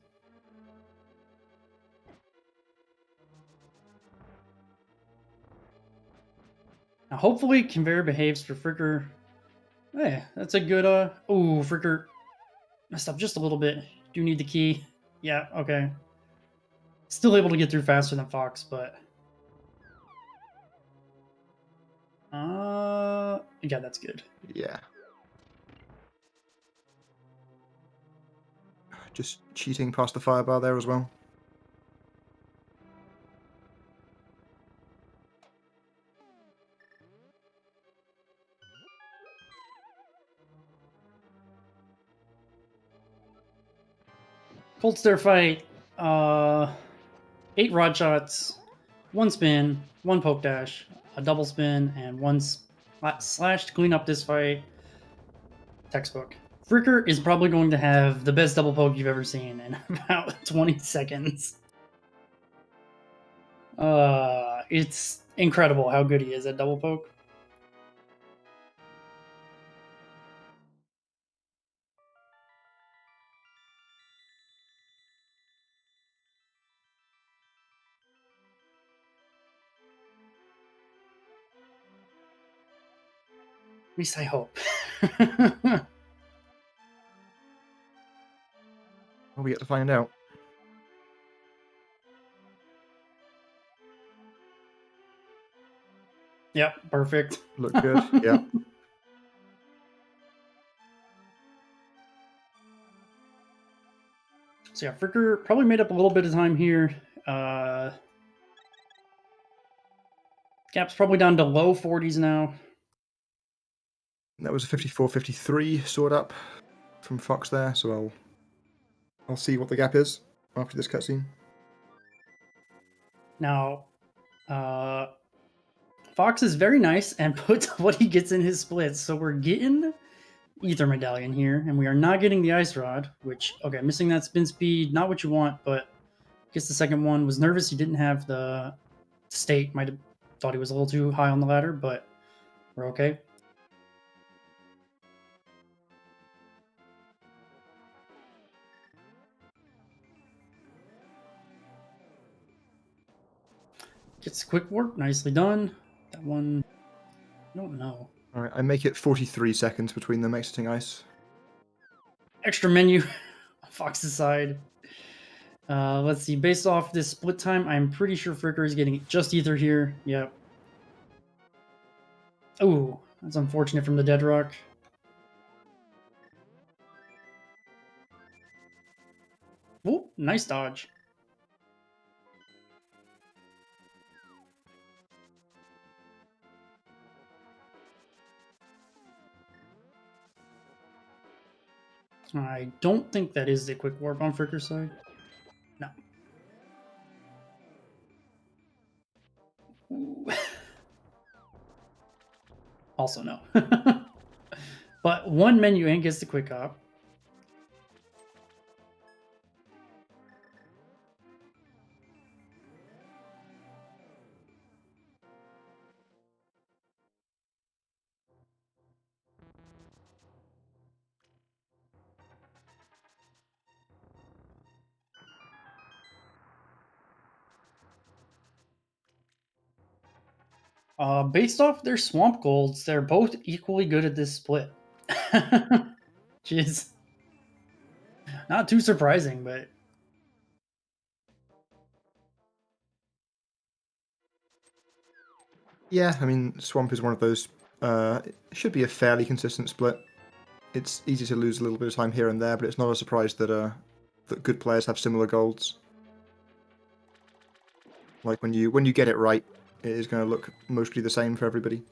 Now hopefully conveyor behaves for Fricker. Hey, that's a good oh, Fricker messed up just a little bit. Do need the key. Yeah, okay. Still able to get through faster than Fox, but yeah, that's good. Yeah. Just cheating past the firebar there as well. Cold Stare fight. 8 rod shots, 1 spin, 1 poke dash, a double spin, and 1 slash to clean up this fight. Textbook. Fricker is probably going to have the best double poke you've ever seen in about 20 seconds. It's incredible how good he is at double poke. least I hope. Well, we get to find out. Yep, perfect. Look good. Yeah. So yeah, Fricker probably made up a little bit of time here. Gap's probably down to low 40s now. That was a 54-53 sword up from Fox there, so I'll see what the gap is after this cutscene. Now, Fox is very nice and puts what he gets in his splits. So we're getting Ether Medallion here, and we are not getting the Ice Rod, which, okay, missing that spin speed, not what you want, but I guess the second one was nervous he didn't have the state. Might have thought he was a little too high on the ladder, but we're okay. Gets quick warp, nicely done. That one, I don't know. All right, I make it 43 seconds between them exiting ice. Extra menu on Fox's side. Let's see. Based off this split time, I'm pretty sure Fricker is getting just Ether here. Yep. Oh, that's unfortunate from the Dead Rock. Oh, nice dodge. I don't think that is the quick warp on Fricker's side. No. Ooh. Also no. But one menu in gets the quick op. Based off their swamp golds, they're both equally good at this split. Which is not too surprising, but Yeah, I mean, Swamp is one of those. It should be a fairly consistent split. It's easy to lose a little bit of time here and there, but it's not a surprise that that good players have similar golds. Like when you get it right, it is going to look mostly the same for everybody.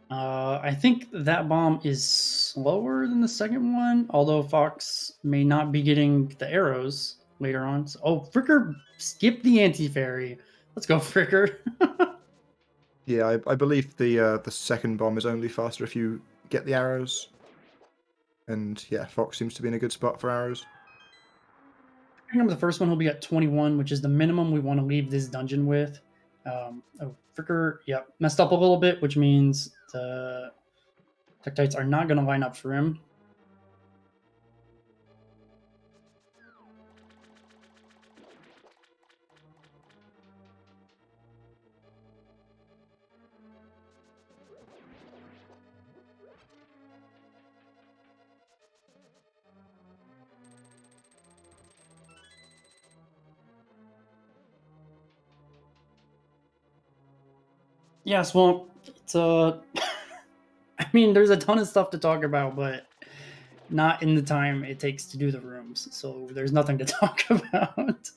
I think that bomb is slower than the second one, although Fox may not be getting the arrows later on. So, oh, Fricker skipped the anti-fairy. Let's go, Fricker. Yeah, I believe the second bomb is only faster if you get the arrows. And yeah, Fox seems to be in a good spot for arrows. Picking up the first one, he'll be at 21, which is the minimum we want to leave this dungeon with. Oh, Fricker, yep, messed up a little bit, which means the Tektites are not going to line up for him. Yeah, Swamp, it's I mean, there's a ton of stuff to talk about, but not in the time it takes to do the rooms, so there's nothing to talk about.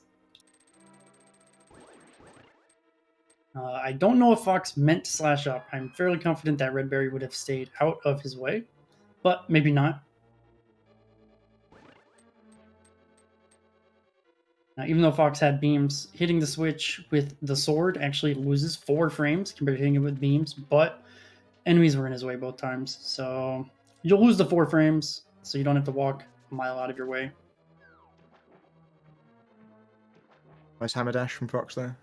I don't know if Fox meant to slash up. I'm fairly confident that Redberry would have stayed out of his way, but maybe not. Now, even though Fox had beams, hitting the switch with the sword actually loses 4 frames compared to hitting it with beams, but enemies were in his way both times, so you'll lose the 4 frames, so you don't have to walk a mile out of your way. Nice hammer dash from Fox there.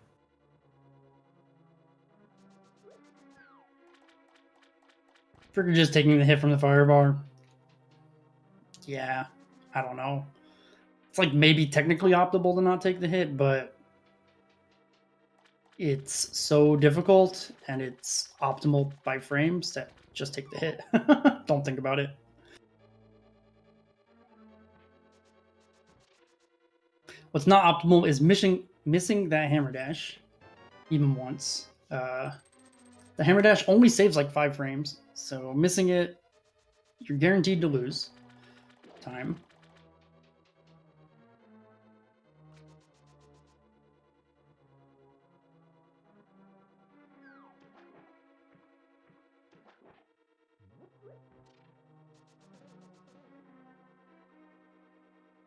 Fricker just taking the hit from the firebar. Yeah, I don't know. It's like maybe technically optimal to not take the hit, but it's so difficult and it's optimal by frames that just take the hit. Don't think about it. What's not optimal is missing that hammer dash even once. The hammer dash only saves like 5 frames, so missing it, you're guaranteed to lose time.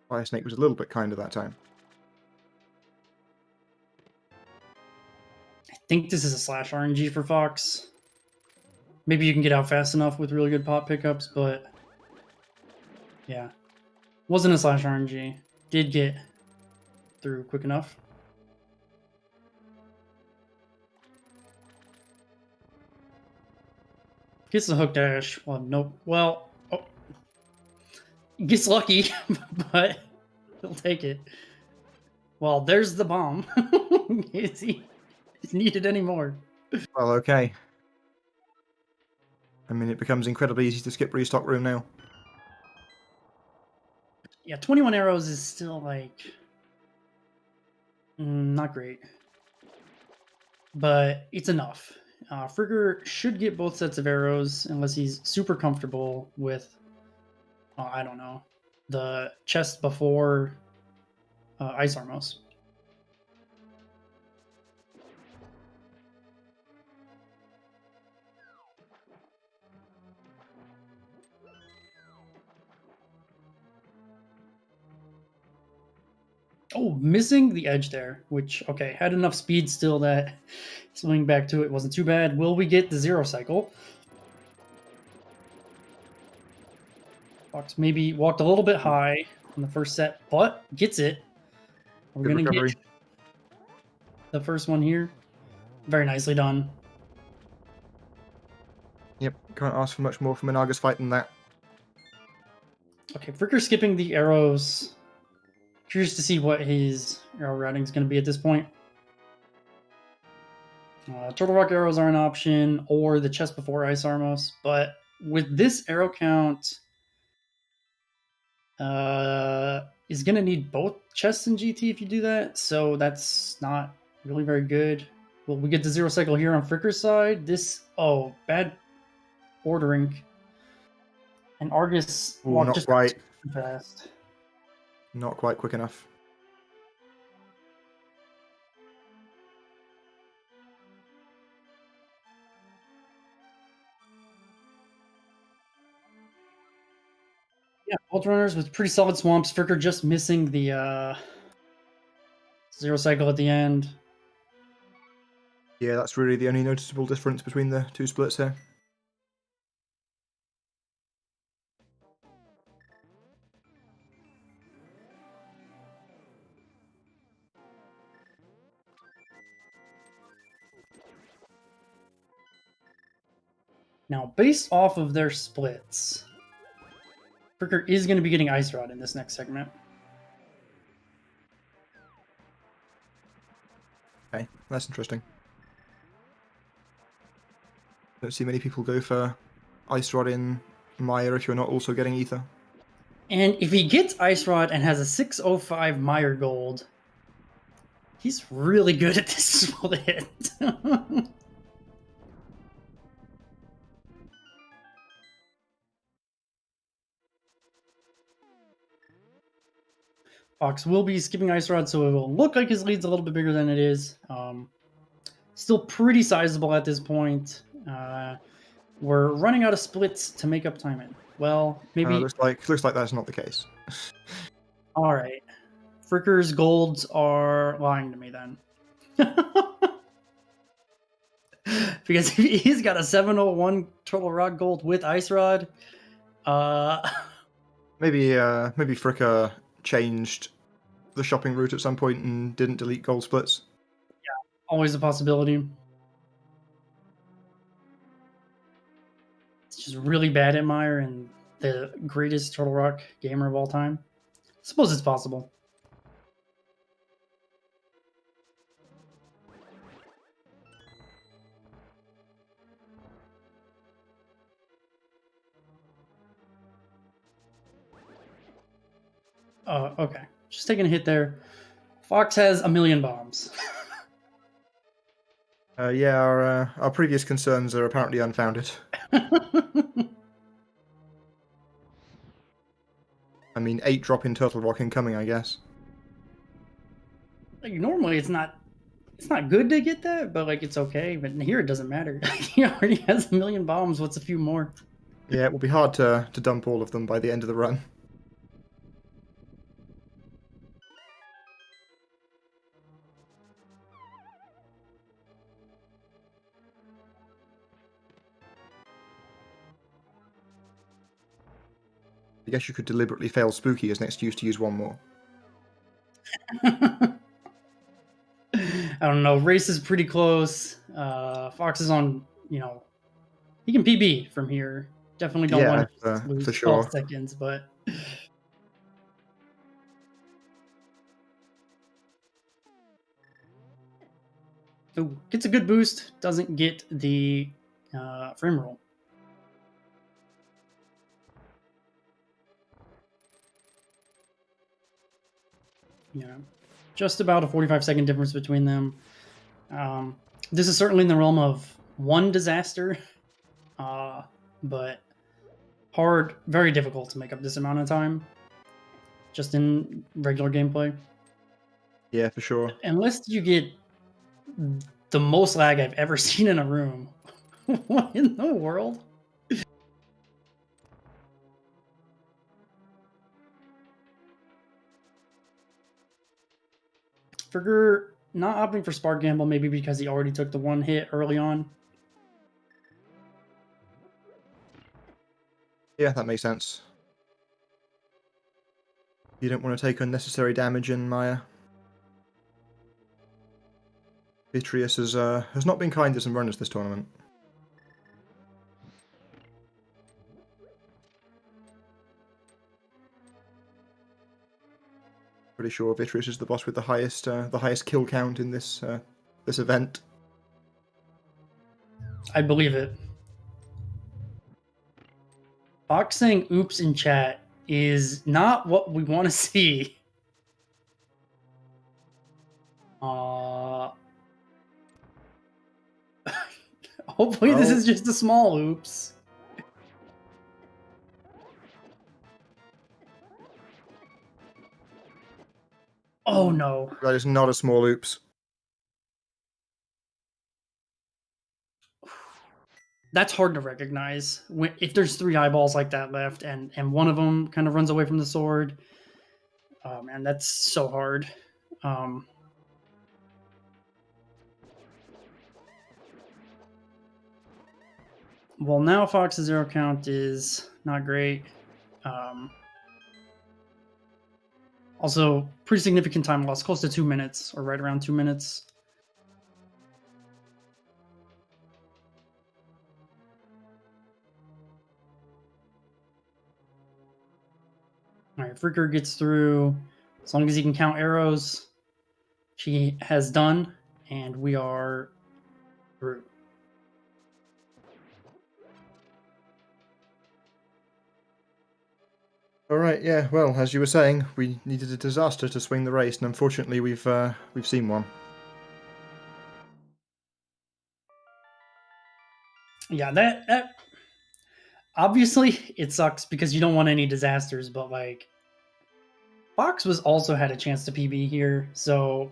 Fire Snake was a little bit kinder that time. I think this is a slash RNG for Fox. Maybe you can get out fast enough with really good pop pickups, but yeah. Wasn't a slash RNG. Did get through quick enough. Gets the hook dash. Well, nope. Well, oh. Gets lucky, but he'll take it. Well, there's the bomb. Is he needed anymore? Well, okay. I mean, it becomes incredibly easy to skip restock room now. Yeah, 21 arrows is still like not great, but it's enough. Fricker should get both sets of arrows unless he's super comfortable with, I don't know, the chest before Ice Armos. Oh, missing the edge there, which, okay, had enough speed still that swinging back to it wasn't too bad. Will we get the 0 cycle? Fox maybe walked a little bit high on the first set, but gets it. We're going to get the first one here. Very nicely done. Yep, can't ask for much more from an Argus fight than that. Okay, Fricker skipping the arrows. Curious to see what his arrow routing is going to be at this point. Turtle Rock arrows are an option, or the chest before Ice Armos. But with this arrow count, is going to need both chests and GT if you do that. So that's not really very good. Will we get the 0 cycle here on Fricker's side? This, oh, bad ordering. And Argus walked just quite too fast. Not quite quick enough. Yeah, both runners with pretty solid swamps. Fricker just missing the 0 cycle at the end. Yeah, that's really the only noticeable difference between the two splits here. Now, based off of their splits, Fricker is going to be getting Ice Rod in this next segment. Okay, that's interesting. Don't see many people go for Ice Rod in Maya if you're not also getting Ether. And if he gets Ice Rod and has a 605 Meyer Gold, he's really good at this split. Fox will be skipping Ice Rod, so it will look like his lead's a little bit bigger than it is. Still pretty sizable at this point. We're running out of splits to make up time in. Well, maybe... looks like that's not the case. All right. Fricker's golds are lying to me then. Because he's got a 701 Turtle Rock gold with Ice Rod. Maybe Fricker changed the shopping route at some point and didn't delete gold splits. Yeah, always a possibility. It's just really bad at Meyer and the greatest Turtle Rock gamer of all time. I suppose it's possible. Okay. Just taking a hit there. Fox has 1,000,000 bombs. Yeah, our previous concerns are apparently unfounded. I mean, 8 drop in Turtle Rock incoming, I guess. Like, normally it's not good to get that, but like it's okay. But here it doesn't matter. He already has 1,000,000 bombs. What's a few more? Yeah, it will be hard to dump all of them by the end of the run. I guess you could deliberately fail Spooky as an excuse to use one more. I don't know. Race is pretty close. Fox is on, he can PB from here. Definitely don't want to lose for 12 sure. seconds, but ooh, gets a good boost. Doesn't get the frame roll. Yeah, just about a 45-second difference between them. This is certainly in the realm of one disaster, but hard, very difficult to make up this amount of time just in regular gameplay. Yeah, for sure. Unless you get the most lag I've ever seen in a room. What in the world? Fricker not opting for Spark Gamble, maybe because he already took the one hit early on. Yeah, that makes sense. You don't want to take unnecessary damage in Maya. Vitreous has not been kind to some runners this tournament. Pretty sure Vitreous is the boss with the highest kill count in this event. I believe it. Fox saying oops in chat is not what we want to see. Hopefully this is just a small oops. Oh no. That is not a small oops. That's hard to recognize if there's 3 eyeballs like that left and one of them kind of runs away from the sword. Oh man, that's so hard. Well, now Fox's 0 count is not great. Also, pretty significant time loss, close to 2 minutes, or right around 2 minutes. All right, Fricker gets through as long as he can count arrows. She has done, and we are through. All right, yeah. Well, as you were saying, we needed a disaster to swing the race, and unfortunately, we've seen one. Yeah, that obviously it sucks because you don't want any disasters, but like Fox also had a chance to PB here, so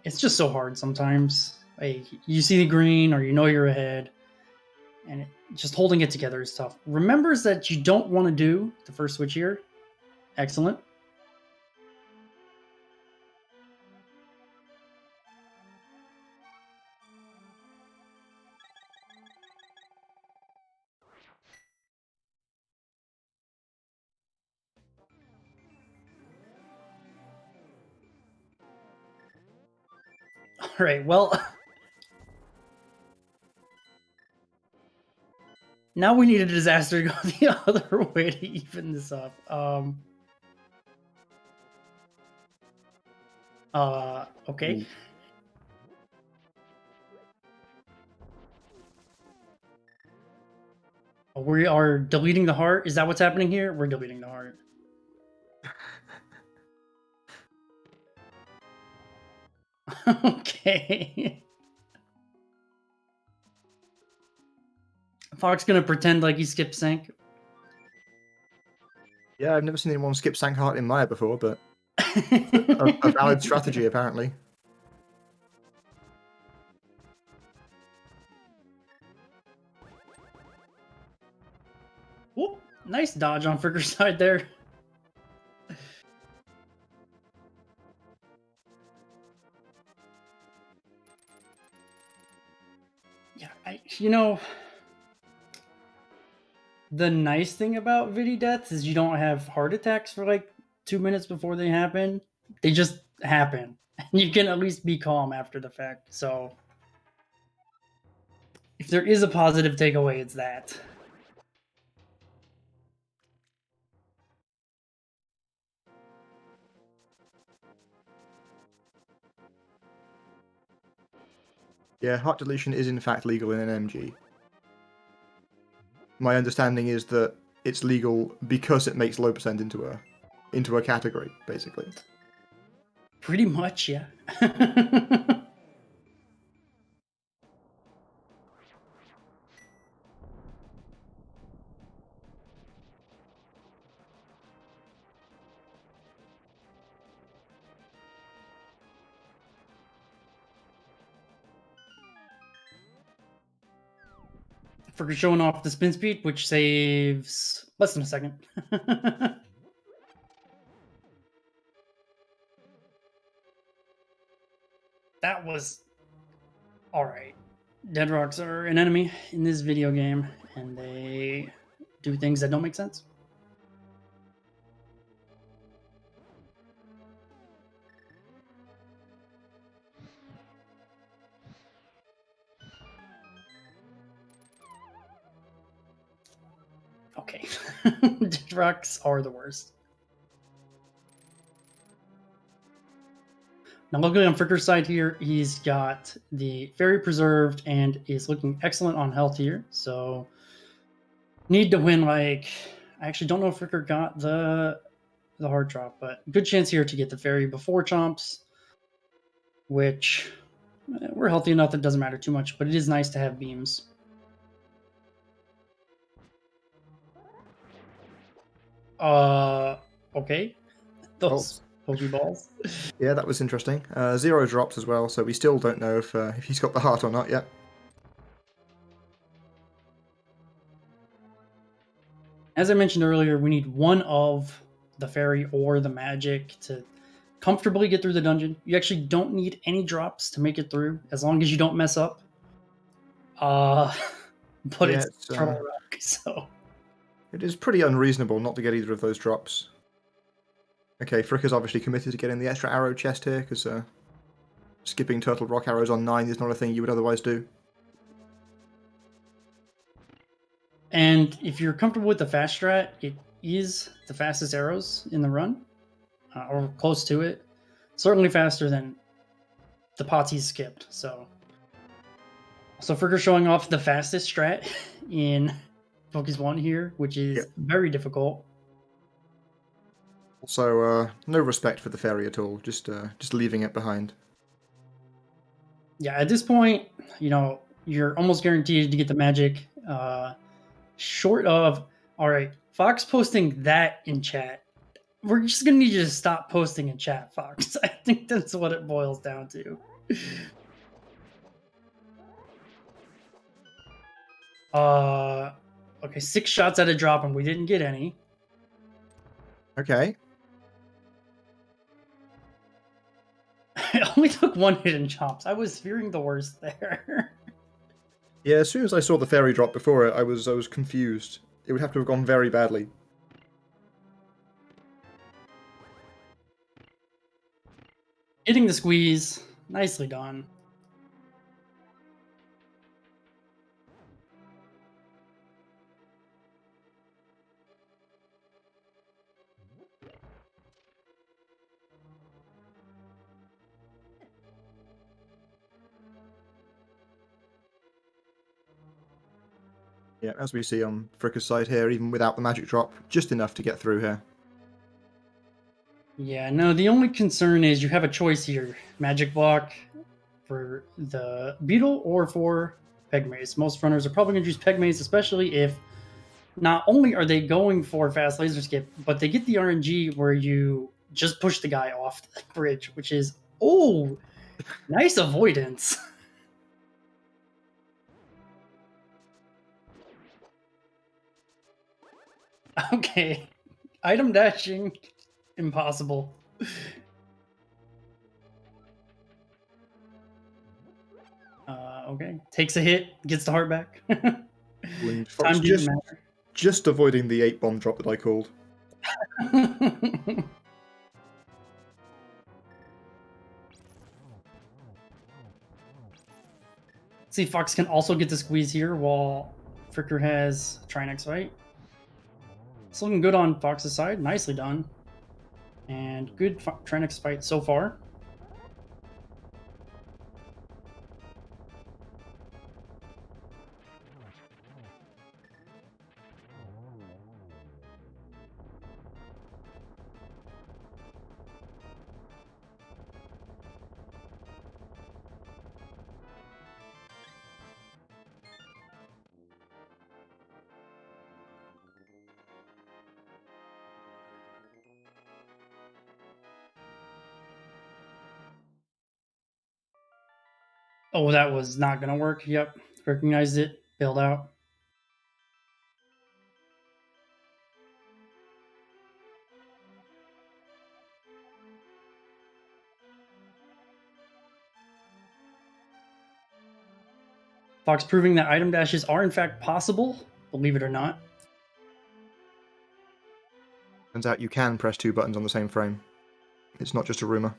it's just so hard sometimes. Like you see the green or you're ahead, and just holding it together is tough. Remembers that you don't want to do the first switch here. Excellent. All right, well, now we need a disaster to go the other way to even this up. Okay. We are deleting the heart. Is that what's happening here? We're deleting the heart. Okay. Fox gonna pretend like he skipped sync. Yeah, I've never seen anyone skip Sank Heart in Maya before, but a valid strategy apparently. Whoop, nice dodge on Fricker's side there. Yeah, you know, the nice thing about Vidi deaths is you don't have heart attacks for like 2 minutes before they happen. They just happen. And you can at least be calm after the fact. So if there is a positive takeaway, it's that. Yeah, heart deletion is in fact legal in NMG. My understanding is that it's legal because it makes low percent into a category, basically. Pretty much, yeah. For showing off the spin speed, which saves less than a second. That was alright. Dead rocks are an enemy in this video game, and they do things that don't make sense. Okay. Dead rocks are the worst. Now looking on Fricker's side here, he's got the Fairy Preserved and is looking excellent on health here. So need to win like... I actually don't know if Fricker got the hard drop, but good chance here to get the Fairy before Chomps, which we're healthy enough that it doesn't matter too much, but it is nice to have beams. Okay. Those Pokeballs. Yeah, that was interesting. 0 drops as well, so we still don't know if he's got the heart or not yet. As I mentioned earlier, we need one of the fairy or the magic to comfortably get through the dungeon. You actually don't need any drops to make it through, as long as you don't mess up. But yeah, it's trouble rock, so... It is pretty unreasonable not to get either of those drops. Okay, Fricker's obviously committed to getting the extra arrow chest here, because skipping turtle rock arrows on 9 is not a thing you would otherwise do. And if you're comfortable with the fast strat, it is the fastest arrows in the run, or close to it. Certainly faster than the pots he's skipped. So Fricker showing off the fastest strat in Focus 1 here, which is very difficult. Also, no respect for the fairy at all, just leaving it behind. Yeah, at this point, you know, you're almost guaranteed to get the magic. Short of, all right, Fox posting that in chat. We're just going to need you to stop posting in chat, Fox. I think that's what it boils down to. Okay, 6 shots at a drop, and we didn't get any. Okay. It only took 1 hit in chops. I was fearing the worst there. Yeah, as soon as I saw the fairy drop before it, I was confused. It would have to have gone very badly. Hitting the squeeze. Nicely done. Yeah, as we see on Fricker's side here, even without the magic drop, just enough to get through here. Yeah, no, the only concern is you have a choice here. Magic block for the Beetle or for Peg Maze. Most runners are probably going to choose Peg Maze, especially if not only are they going for fast laser skip, but they get the RNG where you just push the guy off the bridge, which is, oh, nice avoidance. Okay. Item dashing, impossible. Okay. Takes a hit, gets the heart back. Fox just avoiding the 8-bomb drop that I called. See, Fox can also get the squeeze here while Fricker has Trinex fight. It's looking good on Fox's side. Nicely done. And good Trinex fight so far. Oh, that was not going to work. Yep. Recognized it. Bailed out. Fox proving that item dashes are in fact possible, believe it or not. Turns out you can press 2 buttons on the same frame. It's not just a rumor.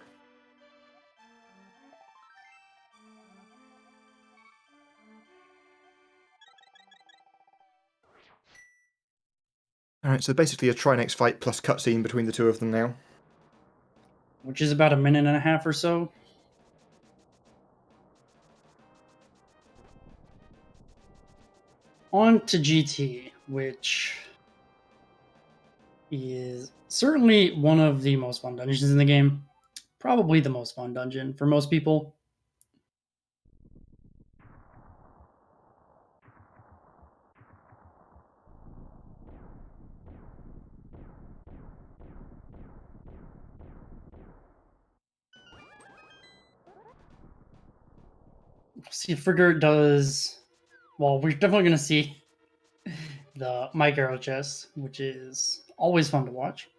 Alright, so basically a Trinex fight plus cutscene between the two of them now. Which is about a minute and a half or so. On to GT, which is certainly one of the most fun dungeons in the game. Probably the most fun dungeon for most people. See if Fricker does. Well, we're definitely going to see the Mike Arrow chest, which is always fun to watch.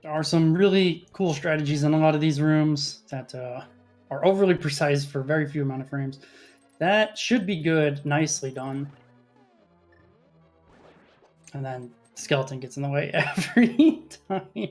There are some really cool strategies in a lot of these rooms that are overly precise for very few amount of frames. That should be good. Nicely done. And then skeleton gets in the way every time.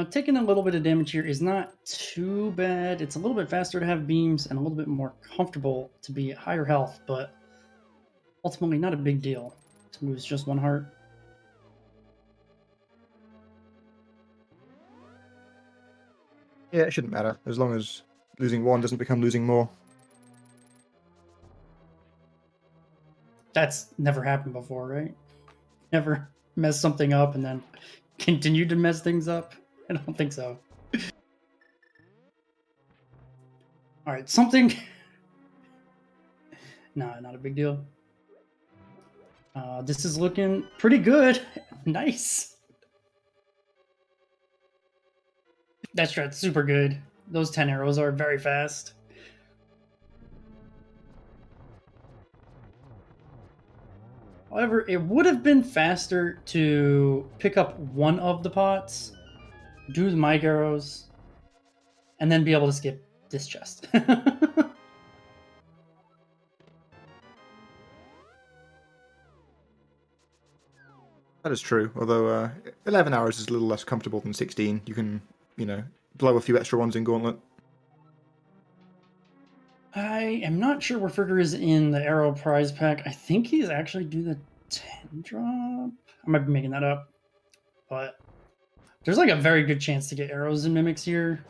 Taking a little bit of damage here is not too bad. It's a little bit faster to have beams and a little bit more comfortable to be at higher health, but ultimately not a big deal to lose just 1 heart. Yeah, it shouldn't matter, as long as losing 1 doesn't become losing more. That's never happened before, right? Never mess something up and then continue to mess things up? I don't think so. Alright, something... Nah, not a big deal. This is looking pretty good. Nice. That strat's super good. Those 10 arrows are very fast. However, it would have been faster to pick up 1 of the pots, do the Mike arrows, and then be able to skip this chest. That is true, although 11 hours is a little less comfortable than 16. You can, blow a few extra ones in Gauntlet. I am not sure where Fricker is in the Arrow prize pack. I think he's actually due the 10 drop. I might be making that up. But there's like a very good chance to get arrows and mimics here.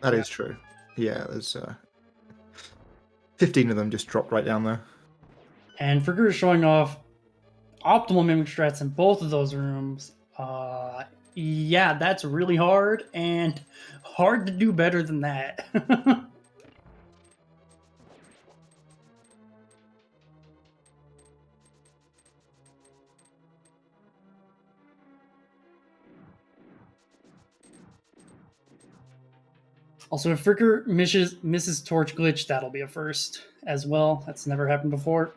That is true. Yeah, there's 15 of them just dropped right down there. And Fricker is showing off optimal mimic strats in both of those rooms. Yeah, that's really hard, and hard to do better than that. Also, if Fricker misses Torch Glitch, that'll be a first as well. That's never happened before.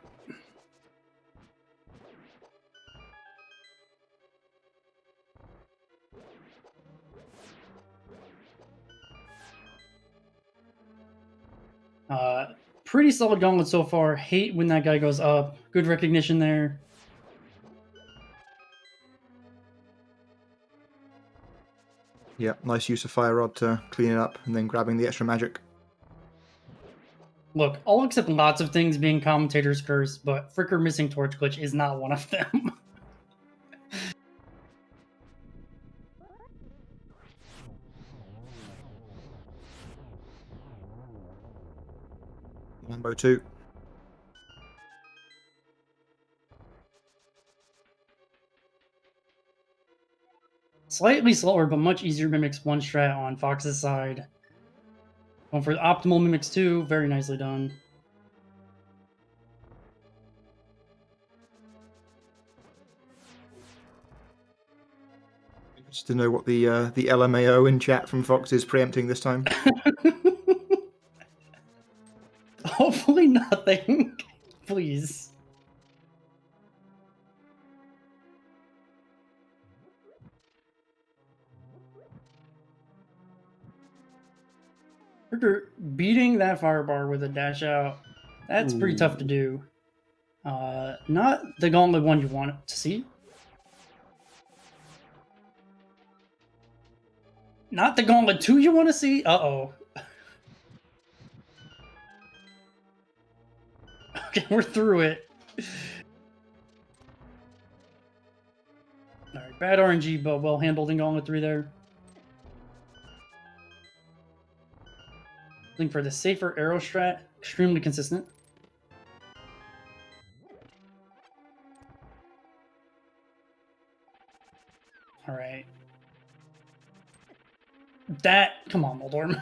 Pretty solid gauntlet so far. Hate when that guy goes up. Good recognition there. Yeah, nice use of Fire Rod to clean it up and then grabbing the extra magic. Look, I'll accept lots of things being commentator's curse, but Fricker missing Torch Glitch is not one of them. Lambo 2. Slightly slower, but much easier mimics 1 strat on Fox's side. Going for the optimal mimics 2, very nicely done. Just to know what the LMAO in chat from Fox is preempting this time. Hopefully nothing. Please. Beating that firebar with a dash out, that's pretty tough to do. Not the gauntlet one you want to see. Not the gauntlet 2 you want to see? Uh-oh. Okay, we're through it. Alright, bad RNG, but well handled in gauntlet 3 there. Looking for the safer arrow strat, extremely consistent. Alright. Come on, Moldorm.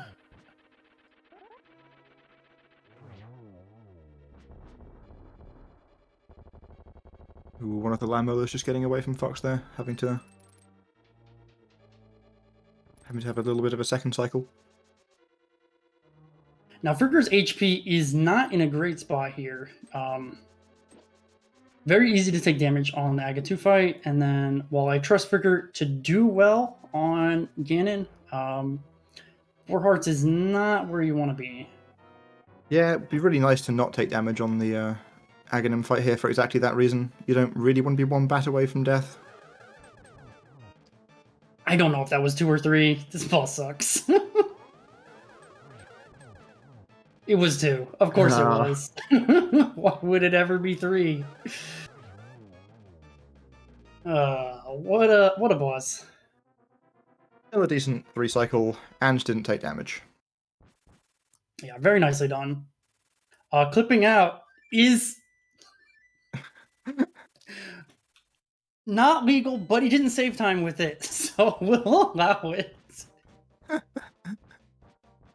Ooh, one of the Lambos just getting away from Fox there, having to have a little bit of a second cycle. Now, Fricker's HP is not in a great spot here. Very easy to take damage on the Aga 2 fight, and then while I trust Fricker to do well on Ganon, 4 hearts is not where you want to be. Yeah, it'd be really nice to not take damage on the Aghanim fight here for exactly that reason. You don't really want to be 1 bat away from death. I don't know if that was 2 or 3. This boss sucks. It was 2. Of course it was. Why would it ever be 3? What a boss. Still a decent 3 cycle, and didn't take damage. Yeah, very nicely done. Clipping out is not legal, but he didn't save time with it, so we'll allow it.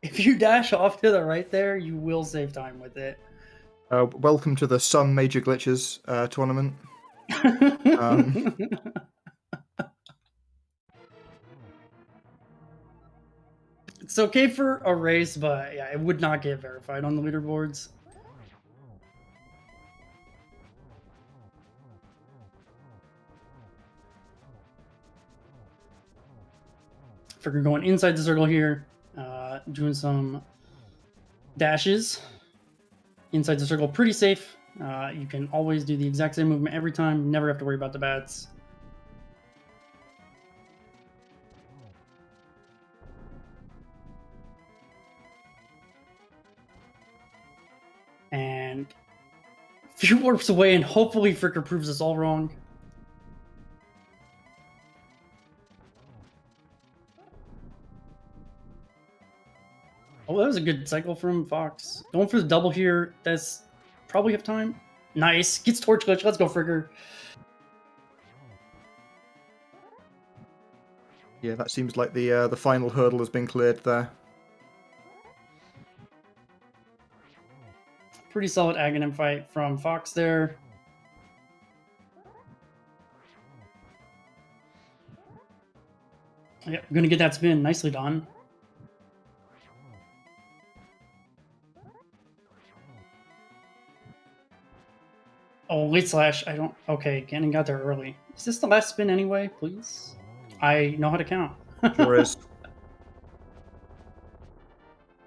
If you dash off to the right there, you will save time with it. Welcome to the Some Major Glitches tournament. It's okay for a race, but yeah, it would not get verified on the leaderboards. Fricker going inside the circle here, doing some dashes inside the circle, pretty safe. You can always do the exact same movement every time, never have to worry about the bats. few warps away, and hopefully Fricker proves us all wrong. Oh, that was a good cycle from Fox. Going for the double here. That's probably have time. Nice. Gets torch glitch. Let's go, Fricker. Yeah, that seems like the final hurdle has been cleared there. Pretty solid Aghanim fight from Fox there. Yep, gonna get that spin. Nicely done. Oh, late slash. I don't. Okay, Ganon got there early. Is this the last spin anyway? Please. I know how to count. Sure is.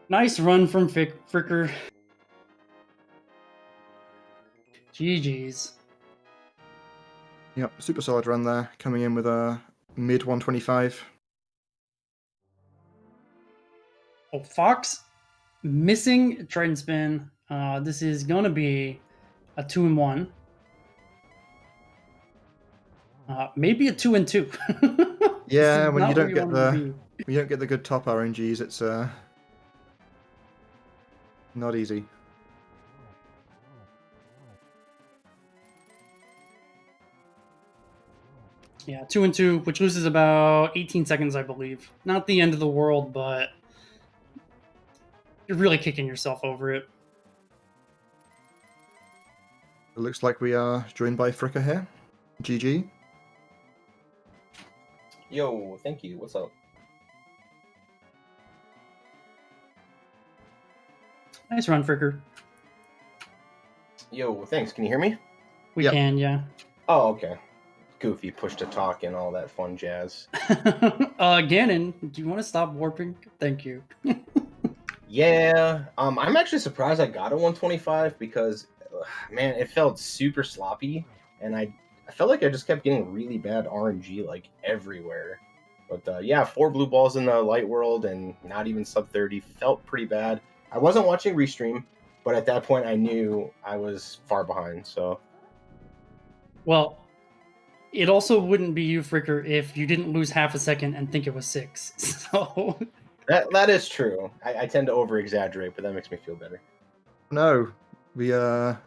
Nice run from Fricker. GG's. Yep, super solid run there, coming in with a mid 125. Oh, Fox missing Trident spin. This is gonna be a 2-1. Maybe a 2-2. Yeah, when you don't get the good top RNGs, it's not easy. Yeah, 2-2, which loses about 18 seconds, I believe. Not the end of the world, but you're really kicking yourself over it. It looks like we are joined by Fricker here. GG. Yo, thank you. What's up? Nice run, Fricker. Yo, thanks. Can you hear me? We Yep. can, yeah. Oh, okay. Goofy push to talk and all that fun jazz. Ganon, do you want to stop warping? Thank you. Yeah, I'm actually surprised I got a 125 because, man, it felt super sloppy, and I felt like I just kept getting really bad RNG like everywhere. But yeah, 4 blue balls in the light world and not even sub 30 felt pretty bad. I wasn't watching restream, but at that point I knew I was far behind. So Well, it also wouldn't be you, Fricker, if you didn't lose half a second and think it was 6. So that is true. I tend to over exaggerate, but that makes me feel better. No, we have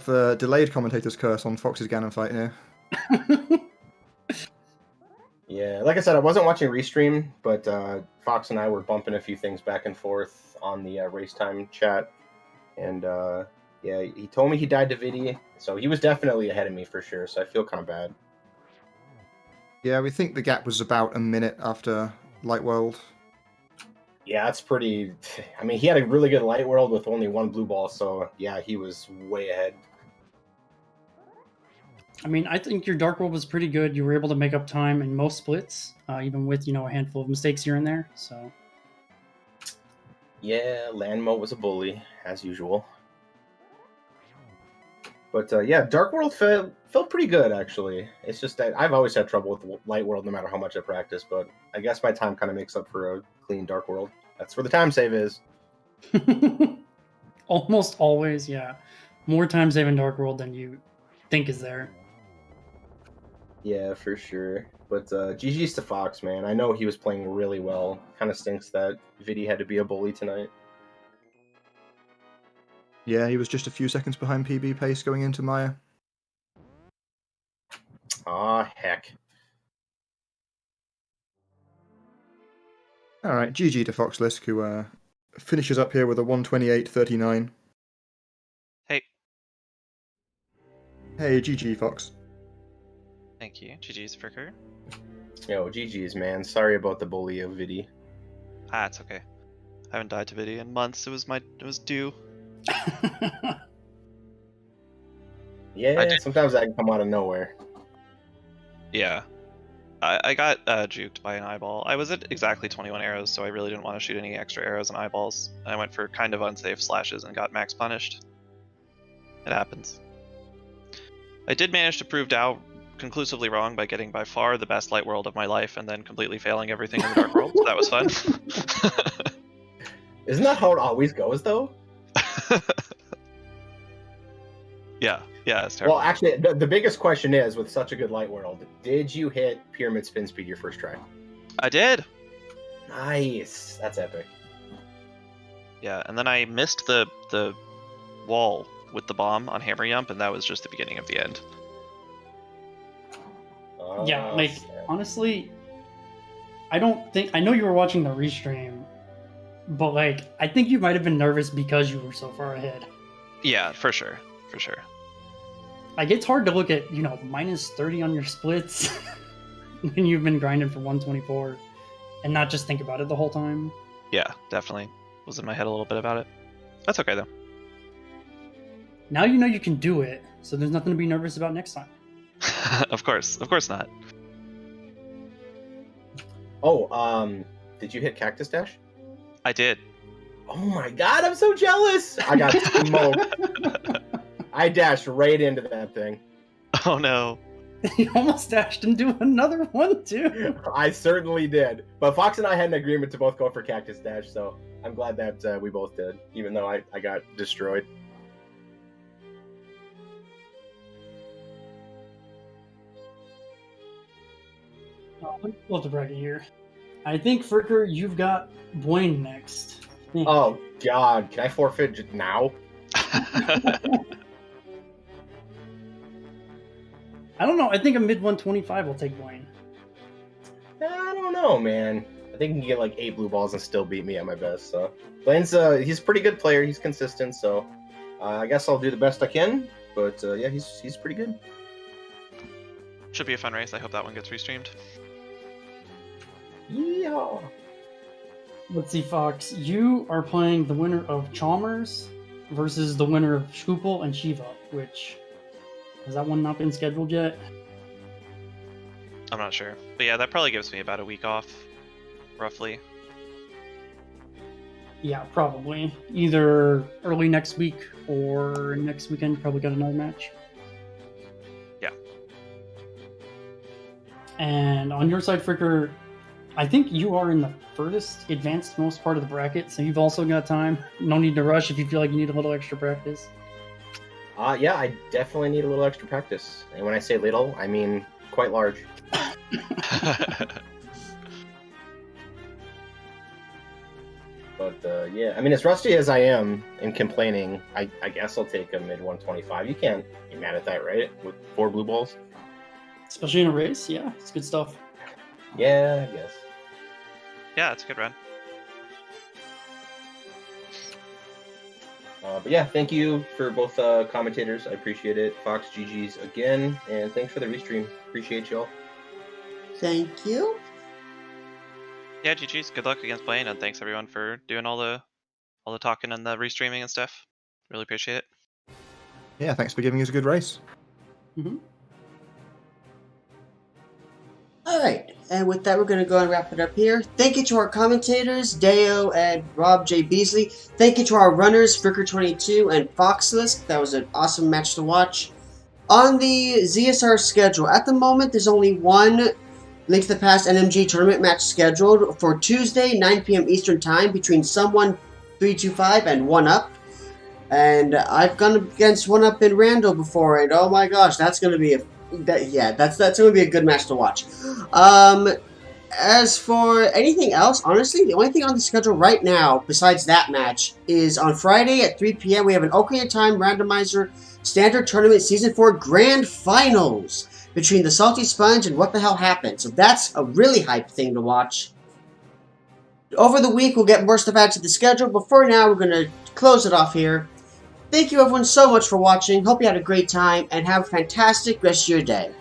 the delayed commentator's curse on Fox's Ganon fight here. Yeah, like I said, I wasn't watching restream, but Fox and I were bumping a few things back and forth on the race time chat, and yeah, he told me he died to Vidi, so he was definitely ahead of me for sure. So I feel kind of bad. Yeah, we think the gap was about a minute after Light World. Yeah, that's pretty. I mean, he had a really good light world with only 1 blue ball, so yeah, he was way ahead. I mean, I think your Dark World was pretty good. You were able to make up time in most splits, even with, a handful of mistakes here and there. So Yeah, Landmo was a bully as usual. But yeah, Dark World felt pretty good actually. It's just that I've always had trouble with Light World no matter how much I practice, but I guess my time kind of makes up for a clean Dark World. That's where the time save is. almost always, yeah. More time saving Dark World than you think is there. Yeah, for sure. But GG's to Fox, man. I know he was playing really well. Kind of stinks that Vidi had to be a bully tonight. Yeah, he was just a few seconds behind PB pace going into Maya. Aw, heck. All right, GG to FoxLisk, who finishes up here with a 128.39. Hey, Hey, GG, Fox. thank you. GG's Fricker. Yo, GG's, man. Sorry about the bully of Vidi. Ah, it's okay. I haven't died to Vidi in months. It was due. Yeah, did. sometimes that can come out of nowhere. Yeah. I got juked by an eyeball. I was at exactly 21 arrows, so I really didn't want to shoot any extra arrows and eyeballs. I went for kind of unsafe slashes and got max punished. It happens. I did manage to prove Dow conclusively wrong by getting by far the best light world of my life and then completely failing everything in the dark world, so that was fun. Isn't that how it always goes, though? Yeah, it's terrible. Well, actually, the biggest question is, with such a good light world, did you hit pyramid spin speed your first try? I did. Nice. That's epic. Yeah, and then I missed the wall with the bomb on Hammer Yump, and that was just the beginning of the end. Yeah, like, honestly, I know you were watching the restream, but, like, I think you might have been nervous because you were so far ahead. Yeah, for sure. Like, it's hard to look at, minus 30 on your splits when you've been grinding for 124 and not just think about it the whole time. Yeah, definitely. Was in my head a little bit about it. That's okay, though. Now you know you can do it, so there's nothing to be nervous about next time. Of course not. Oh, did you hit Cactus Dash? I did. Oh my god, I'm so jealous! I got smoked. I dashed right into that thing. Oh no. You almost dashed into another one, too. I certainly did. But Fox and I had an agreement to both go for Cactus Dash, so I'm glad that we both did, even though I got destroyed. Let me pull up the bracket here. I think, Fricker, you've got Blaine next. Oh, God. Can I forfeit just now? I don't know. I think a mid 125 will take Blaine. I don't know, man. I think he can get like 8 blue balls and still beat me at my best. So Blaine's he's a pretty good player. He's consistent. So I guess I'll do the best I can. But yeah, he's pretty good. Should be a fun race. I hope that one gets restreamed. Yeah. Let's see, Fox. You are playing the winner of Chalmers versus the winner of Scoopel and Shiva, which... Has that one not been scheduled yet? I'm not sure. But yeah, that probably gives me about a week off, roughly. Yeah, probably. Either early next week or next weekend, probably got another match. Yeah. And on your side, Fricker, I think you are in the furthest advanced most part of the bracket, so you've also got time. No need to rush if you feel like you need a little extra practice. Yeah, I definitely need a little extra practice. And when I say little, I mean quite large. But yeah, I mean, as rusty as I am and complaining, I guess I'll take a mid 125. You can't be mad at that, right? With 4 blue balls. Especially in a race, yeah, it's good stuff. Yeah, I guess. Yeah, it's a good run. But yeah, thank you for both commentators. I appreciate it. Fox, GG's again, and thanks for the restream. Appreciate y'all. Thank you. Yeah, GG's. Good luck against Blaine, and thanks everyone for doing all the talking and the restreaming and stuff. Really appreciate it. Yeah, thanks for giving us a good race. Mm-hmm. Alright, and with that, we're going to go and wrap it up here. Thank you to our commentators, Deo and Rob J. Beasley. Thank you to our runners, Fricker22 and FoxLisk. That was an awesome match to watch. On the ZSR schedule, at the moment, there's only one Link to the Past NMG tournament match scheduled for Tuesday, 9 p.m. Eastern Time, between Someone 325 and 1UP. And I've gone against 1UP in Rando before, and oh my gosh, that's going to be that's going to be a good match to watch. As for anything else, honestly, the only thing on the schedule right now, besides that match, is on Friday at 3 p.m. we have an Ocarina of Time Randomizer Standard Tournament Season 4 Grand Finals between the Salty Sponge and What the Hell Happened. So that's a really hype thing to watch. Over the week, we'll get more stuff out to the schedule, but for now, we're going to close it off here. Thank you everyone so much for watching. Hope you had a great time, and have a fantastic rest of your day.